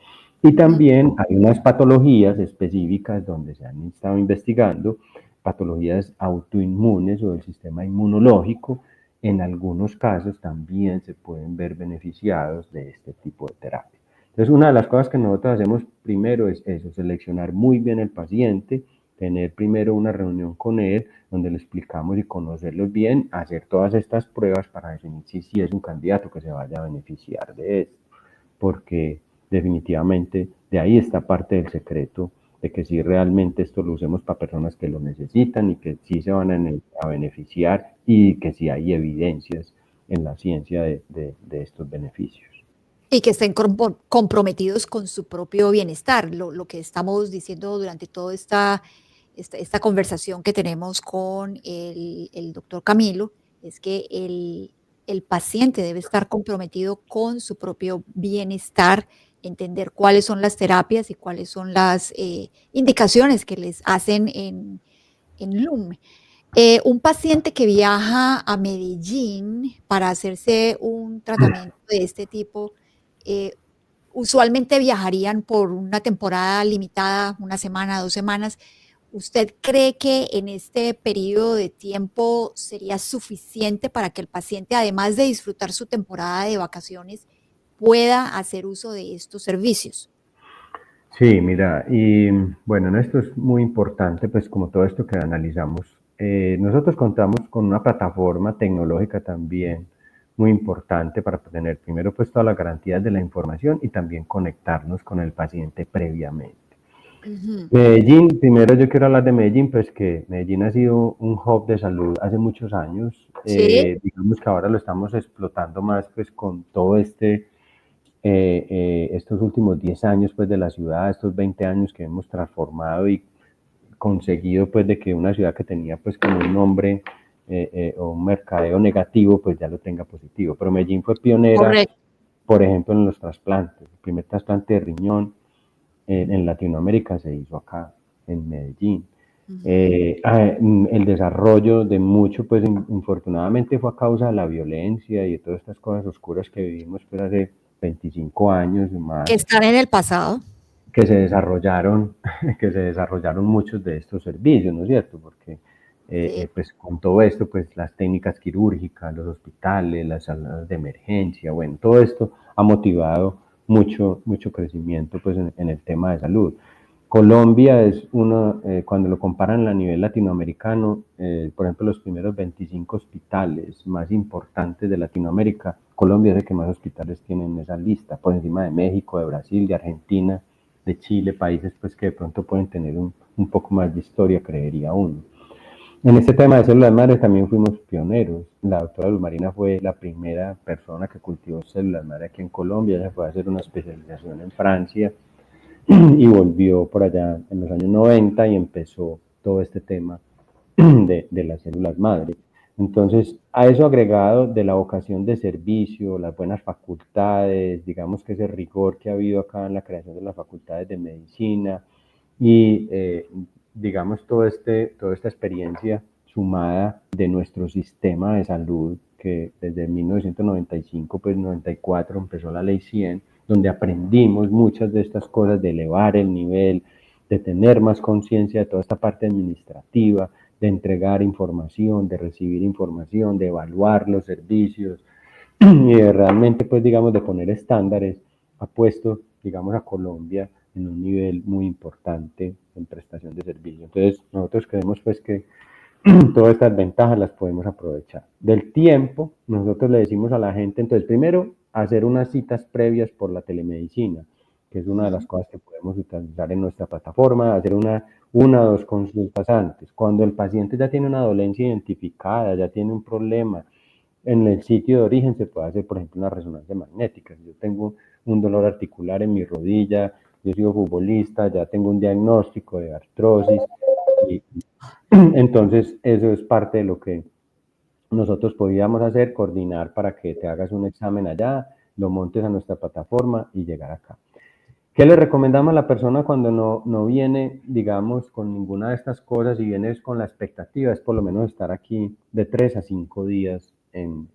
Y Ujú. también hay unas patologías específicas donde se han estado investigando, patologías autoinmunes o del sistema inmunológico, en algunos casos también se pueden ver beneficiados de este tipo de terapia. Entonces, una de las cosas que nosotros hacemos primero es eso, seleccionar muy bien el paciente, tener primero una reunión con él donde le explicamos y conocerlos bien, hacer todas estas pruebas para definir si es un candidato que se vaya a beneficiar de esto, porque definitivamente de ahí está parte del secreto de que si realmente esto lo usemos para personas que lo necesitan y que sí se van a beneficiar y que sí hay evidencias en la ciencia de estos beneficios. Y que estén comprometidos con su propio bienestar. Lo que estamos diciendo durante toda esta conversación que tenemos con el doctor Camilo es que el paciente debe estar comprometido con su propio bienestar, entender cuáles son las terapias y cuáles son las indicaciones que les hacen en LUM. Un paciente que viaja a Medellín para hacerse un tratamiento de este tipo, eh, usualmente viajarían por una temporada limitada, una semana, 2 semanas. ¿Usted cree que en este periodo de tiempo sería suficiente para que el paciente, además de disfrutar su temporada de vacaciones, pueda hacer uso de estos servicios? Sí, mira, y bueno, en esto es muy importante, pues como todo esto que analizamos, nosotros contamos con una plataforma tecnológica también muy importante para tener primero pues todas las garantías de la información y también conectarnos con el paciente previamente. Ujú. Medellín, primero yo quiero hablar de Medellín, pues que Medellín ha sido un hub de salud hace muchos años, Sí. digamos que ahora lo estamos explotando más pues con todo estos últimos 10 años pues de la ciudad, estos 20 años que hemos transformado y conseguido pues de que una ciudad que tenía pues como un nombre o un mercadeo negativo pues ya lo tenga positivo. Pero Medellín fue pionera, Correcto. por ejemplo, en los trasplantes. El primer trasplante de riñón en Latinoamérica se hizo acá, en Medellín. Ujú. El desarrollo de mucho, pues infortunadamente fue a causa de la violencia y de todas estas cosas oscuras que vivimos pues, hace 25 años y Que más, están en el pasado. que se desarrollaron, que se desarrollaron muchos de estos servicios, ¿no es cierto? Porque Sí. pues con todo esto, pues las técnicas quirúrgicas, los hospitales, las salas de emergencia, bueno, todo esto ha motivado mucho crecimiento pues en el tema de salud. Colombia es uno, cuando lo comparan a nivel latinoamericano, por ejemplo, los primeros 25 hospitales más importantes de Latinoamérica, Colombia es el que más hospitales tiene en esa lista, por encima de México, de Brasil, de Argentina, de Chile, países pues que de pronto pueden tener un poco más de historia, creería uno. En este tema de células madres también fuimos pioneros. La doctora Luz Marina fue la primera persona que cultivó células madre aquí en Colombia. Ella fue a hacer una especialización en Francia y volvió por allá en los años 90 y empezó todo este tema de las células madre. Entonces, a eso agregado de la vocación de servicio, las buenas facultades, digamos que ese rigor que ha habido acá en la creación de las facultades de medicina y digamos toda esta experiencia sumada de nuestro sistema de salud, que desde 1995, pues 94 empezó la ley 100, donde aprendimos muchas de estas cosas, de elevar el nivel, de tener más conciencia de toda esta parte administrativa, de entregar información, de recibir información, de evaluar los servicios y de realmente, pues digamos, de poner estándares, ha puesto, digamos, a Colombia en un nivel muy importante en prestación de servicio. Entonces, nosotros creemos pues que todas estas ventajas las podemos aprovechar. Del tiempo, nosotros le decimos a la gente, entonces, primero, hacer unas citas previas por la telemedicina, que es una de las Ujú. cosas que podemos utilizar en nuestra plataforma, hacer una o dos consultas antes. Cuando el paciente ya tiene una dolencia identificada, ya tiene un problema, en el sitio de origen se puede hacer, por ejemplo, una resonancia magnética. Si yo tengo un dolor articular en mi rodilla, yo soy futbolista, ya tengo un diagnóstico de artrosis, y entonces eso es parte de lo que nosotros podíamos hacer, coordinar para que te hagas un examen allá, lo montes a nuestra plataforma y llegar acá. ¿Qué le recomendamos a la persona cuando no viene, digamos, con ninguna de estas cosas y vienes con la expectativa? Es por lo menos estar aquí de 3 a 5 días en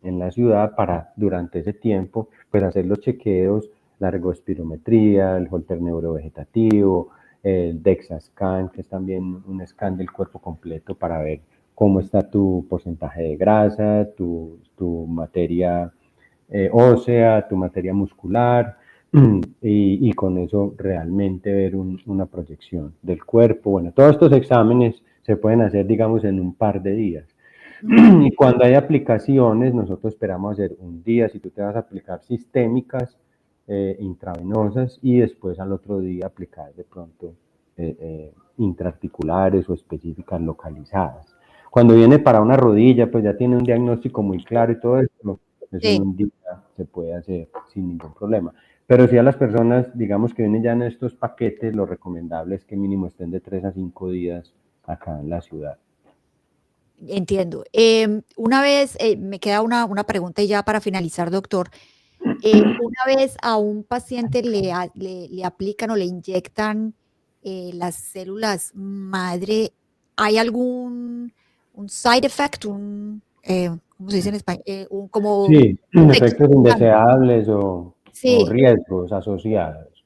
la ciudad para durante ese tiempo, pues hacer los chequeos, la ergospirometría, el holter neurovegetativo, el DEXA-scan, que es también un scan del cuerpo completo para ver cómo está tu porcentaje de grasa, tu materia ósea, tu materia muscular, y con eso realmente ver una proyección del cuerpo. Bueno, todos estos exámenes se pueden hacer, digamos, en un par de días. Ujú. Y cuando hay aplicaciones, nosotros esperamos hacer un día, si tú te vas a aplicar sistémicas, intravenosas, y después al otro día aplicar de pronto intraarticulares o específicas localizadas. Cuando viene para una rodilla, pues ya tiene un diagnóstico muy claro y todo esto, eso en Sí. un día se puede hacer sin ningún problema. Pero si a las personas, digamos que vienen ya en estos paquetes, lo recomendable es que mínimo estén de 3 a 5 días acá en la ciudad. Entiendo. Una vez, me queda una pregunta y ya para finalizar, doctor. Una vez a un paciente le aplican o le inyectan, las células madre, ¿hay algún un side effect, cómo se dice en español? Un como Sí, efecto efectos secundario. indeseables o Sí, riesgos asociados.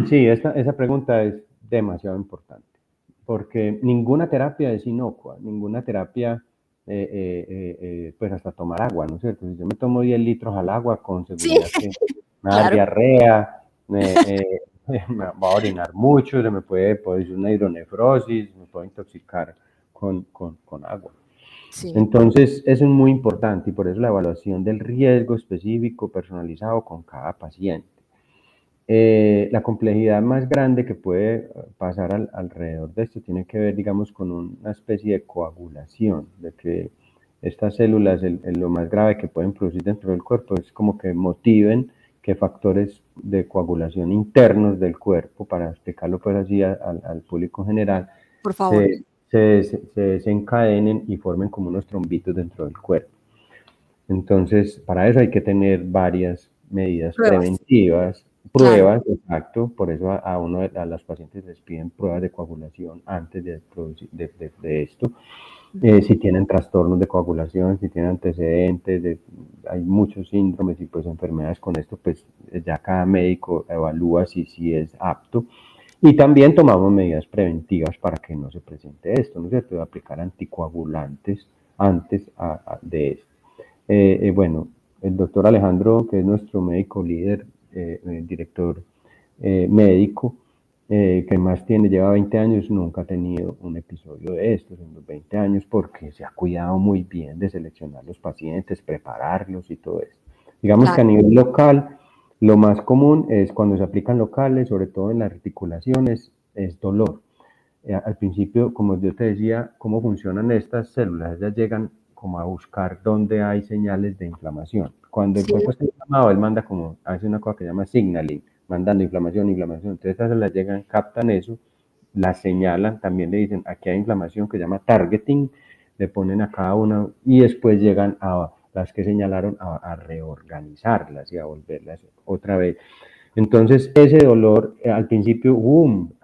Sí, esa pregunta es demasiado importante, porque ninguna terapia es inocua, ninguna terapia, pues hasta tomar agua, ¿no es cierto? Si yo me tomo 10 litros al agua, con sí, seguridad que me va a dar claro. diarrea, me va a orinar mucho, se me puede producir una hidronefrosis, me puedo intoxicar con agua. Sí, Entonces, eso es muy importante y por eso la evaluación del riesgo específico personalizado con cada paciente. La complejidad más grande que puede pasar alrededor de esto tiene que ver, digamos, con una especie de coagulación, de que estas células, lo más grave que pueden producir dentro del cuerpo es como que motiven que factores de coagulación internos del cuerpo, para explicarlo pues así al público general, por favor. se desencadenen y formen como unos trombitos dentro del cuerpo. Entonces, para eso hay que tener varias medidas Pruebas. preventivas Claro. pruebas, exacto, por eso a los pacientes les piden pruebas de coagulación antes de esto. Ujú. Si tienen trastornos de coagulación, si tienen antecedentes, hay muchos síndromes y pues enfermedades con esto, pues ya cada médico evalúa si es apto. Y también tomamos medidas preventivas para que no se presente esto, ¿no es cierto? De aplicar anticoagulantes antes de esto. Bueno, el doctor Alejandro, que es nuestro médico líder, director médico, que más lleva 20 años, nunca ha tenido un episodio de estos en los 20 años porque se ha cuidado muy bien de seleccionar los pacientes, prepararlos y todo esto. Digamos que a Claro. nivel local, lo más común es cuando se aplican locales, sobre todo en las articulaciones, es dolor. Al principio, como yo te decía, cómo funcionan estas células, ellas llegan como a buscar dónde hay señales de inflamación. Cuando el Sí. cuerpo está inflamado, él manda como, hace una cosa que se llama signaling, mandando inflamación, inflamación. Entonces estas células llegan, captan eso, las señalan, también le dicen, aquí hay inflamación que se llama targeting, le ponen a cada una y después llegan a las que señalaron a reorganizarlas y a volverlas otra vez. Entonces, ese dolor al principio,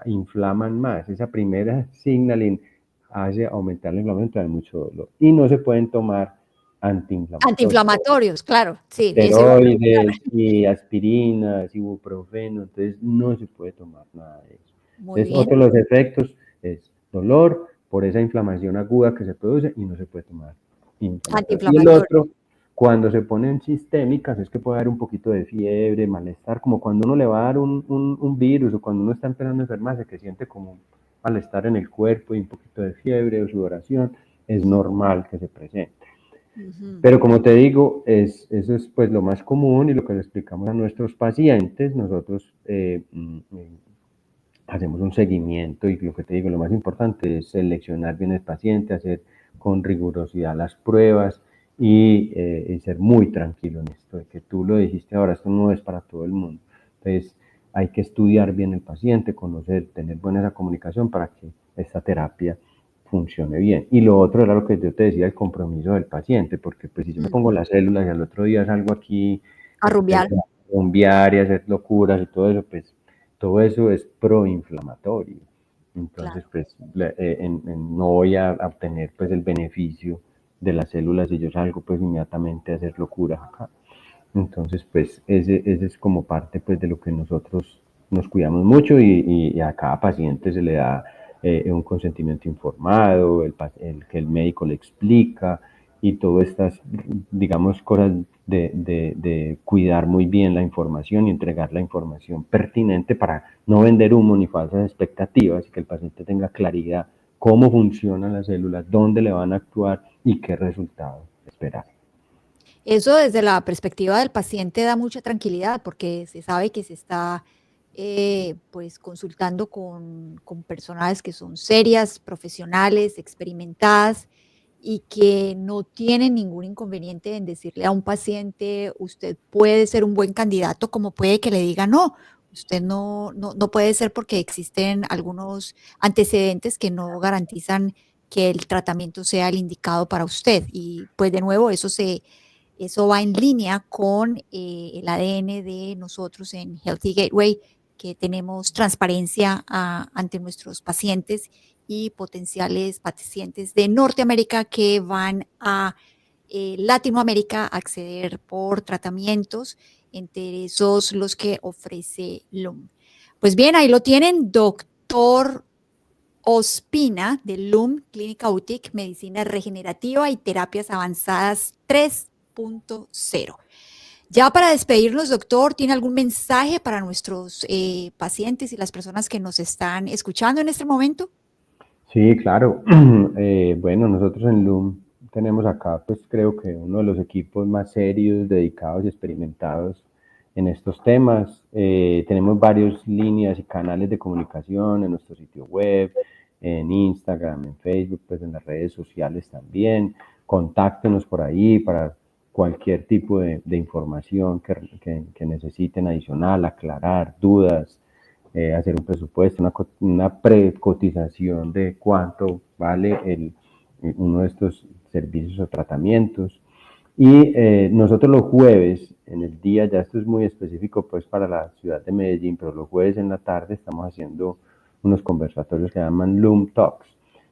inflaman más. Esa primera signaling hace aumentar la inflamación, trae mucho dolor. Y no se pueden tomar antiinflamatorios, Antiinflamatorios, claro, sí, eso iba a preguntar. esteroides y aspirinas, ibuprofeno, entonces no se puede tomar nada de eso. Muy Entonces, bien. otro de los efectos es dolor por esa inflamación aguda que se produce y no se puede tomar inflamatorio. Y el Antiinflamatorio. otro, cuando se ponen sistémicas, es que puede haber un poquito de fiebre, malestar, como cuando uno le va a dar un virus o cuando uno está empezando a enfermarse, que siente como un malestar en el cuerpo y un poquito de fiebre o sudoración, es Ujú, normal que se presente. ujú. Pero como te digo, eso es pues lo más común y lo que le explicamos a nuestros pacientes. Nosotros hacemos un seguimiento y lo que te digo, lo más importante es seleccionar bien el paciente, hacer con rigurosidad las pruebas y ser muy tranquilo en esto, de que tú lo dijiste ahora, esto no es para todo el mundo. Entonces hay que estudiar bien el paciente, conocer, tener buena esa comunicación para que esta terapia funcione bien. Y lo otro era lo que yo te decía, el compromiso del paciente, porque pues si yo me Mm. pongo las células y al otro día salgo aquí A rumbear. a rumbear y hacer locuras y todo eso, pues todo eso es proinflamatorio. Entonces, Claro. pues no voy a obtener pues el beneficio de las células si yo salgo pues inmediatamente a hacer locuras acá. Entonces, pues ese es como parte pues de lo que nosotros nos cuidamos mucho y a cada paciente se le da un consentimiento informado, que el médico le explica y todas estas, digamos, cosas de cuidar muy bien la información y entregar la información pertinente para no vender humo ni falsas expectativas y que el paciente tenga claridad cómo funcionan las células, dónde le van a actuar y qué resultado esperar. Eso desde la perspectiva del paciente da mucha tranquilidad porque se sabe que se está pues consultando con personas que son serias, profesionales, experimentadas y que no tienen ningún inconveniente en decirle a un paciente, usted puede ser un buen candidato, como puede que le diga no. Usted no puede ser porque existen algunos antecedentes que no garantizan que el tratamiento sea el indicado para usted. Y pues de nuevo, eso va en línea con el ADN de nosotros en Healthy Gateway, que tenemos transparencia ante nuestros pacientes y potenciales pacientes de Norteamérica que van a Latinoamérica a acceder por tratamientos, entre esos los que ofrece LUM. Pues bien, ahí lo tienen, doctor Ospina de LUM Clínica Boutique, Medicina Regenerativa y Terapias Avanzadas 3.0. Ya para despedirnos, doctor, ¿tiene algún mensaje para nuestros pacientes y las personas que nos están escuchando en este momento? Sí, claro. Bueno, nosotros en Loom tenemos acá, pues creo que uno de los equipos más serios, dedicados y experimentados en estos temas. Tenemos varias líneas y canales de comunicación en nuestro sitio web, en Instagram, en Facebook, pues en las redes sociales también. Contáctenos por ahí para cualquier tipo de información que necesiten adicional, aclarar dudas, hacer un presupuesto, una precotización de cuánto vale uno de estos servicios o tratamientos. Y nosotros los jueves, en el día, ya esto es muy específico pues para la ciudad de Medellín, pero los jueves en la tarde estamos haciendo unos conversatorios que llaman Loom Talks,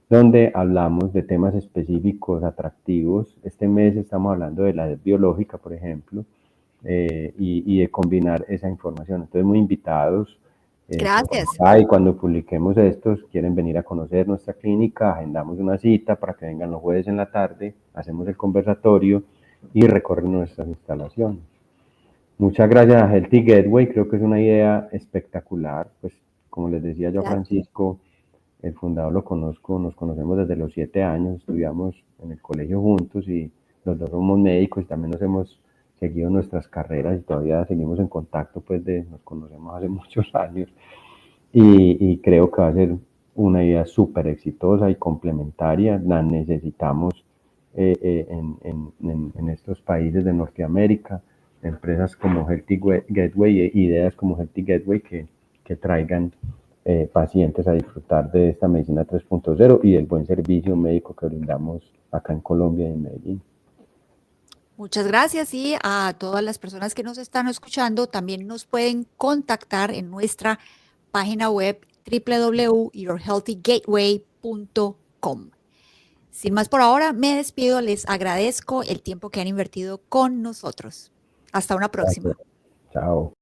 donde hablamos de temas específicos, atractivos. Este mes estamos hablando de la edad biológica, por ejemplo, y de combinar esa información. Entonces, muy invitados. Gracias. Y cuando publiquemos estos, quieren venir a conocer nuestra clínica, agendamos una cita para que vengan los jueves en la tarde, hacemos el conversatorio y recorren nuestras instalaciones. Muchas gracias a Healthy Gateway, creo que es una idea espectacular. Pues, como les decía yo a Gracias. Francisco, el fundador lo conozco, nos conocemos desde los 7 años, estudiamos en el colegio juntos y los dos somos médicos y también nos hemos seguido nuestras carreras y todavía seguimos en contacto, pues nos conocemos hace muchos años y creo que va a ser una idea súper exitosa y complementaria, la necesitamos en estos países de Norteamérica, empresas como Healthy Gateway, ideas como Healthy Gateway que traigan pacientes a disfrutar de esta medicina 3.0 y del buen servicio médico que brindamos acá en Colombia y en Medellín. Muchas gracias y a todas las personas que nos están escuchando también nos pueden contactar en nuestra página web www.yourhealthygateway.com. Sin más por ahora, me despido, les agradezco el tiempo que han invertido con nosotros. Hasta una próxima. Gracias. Chao.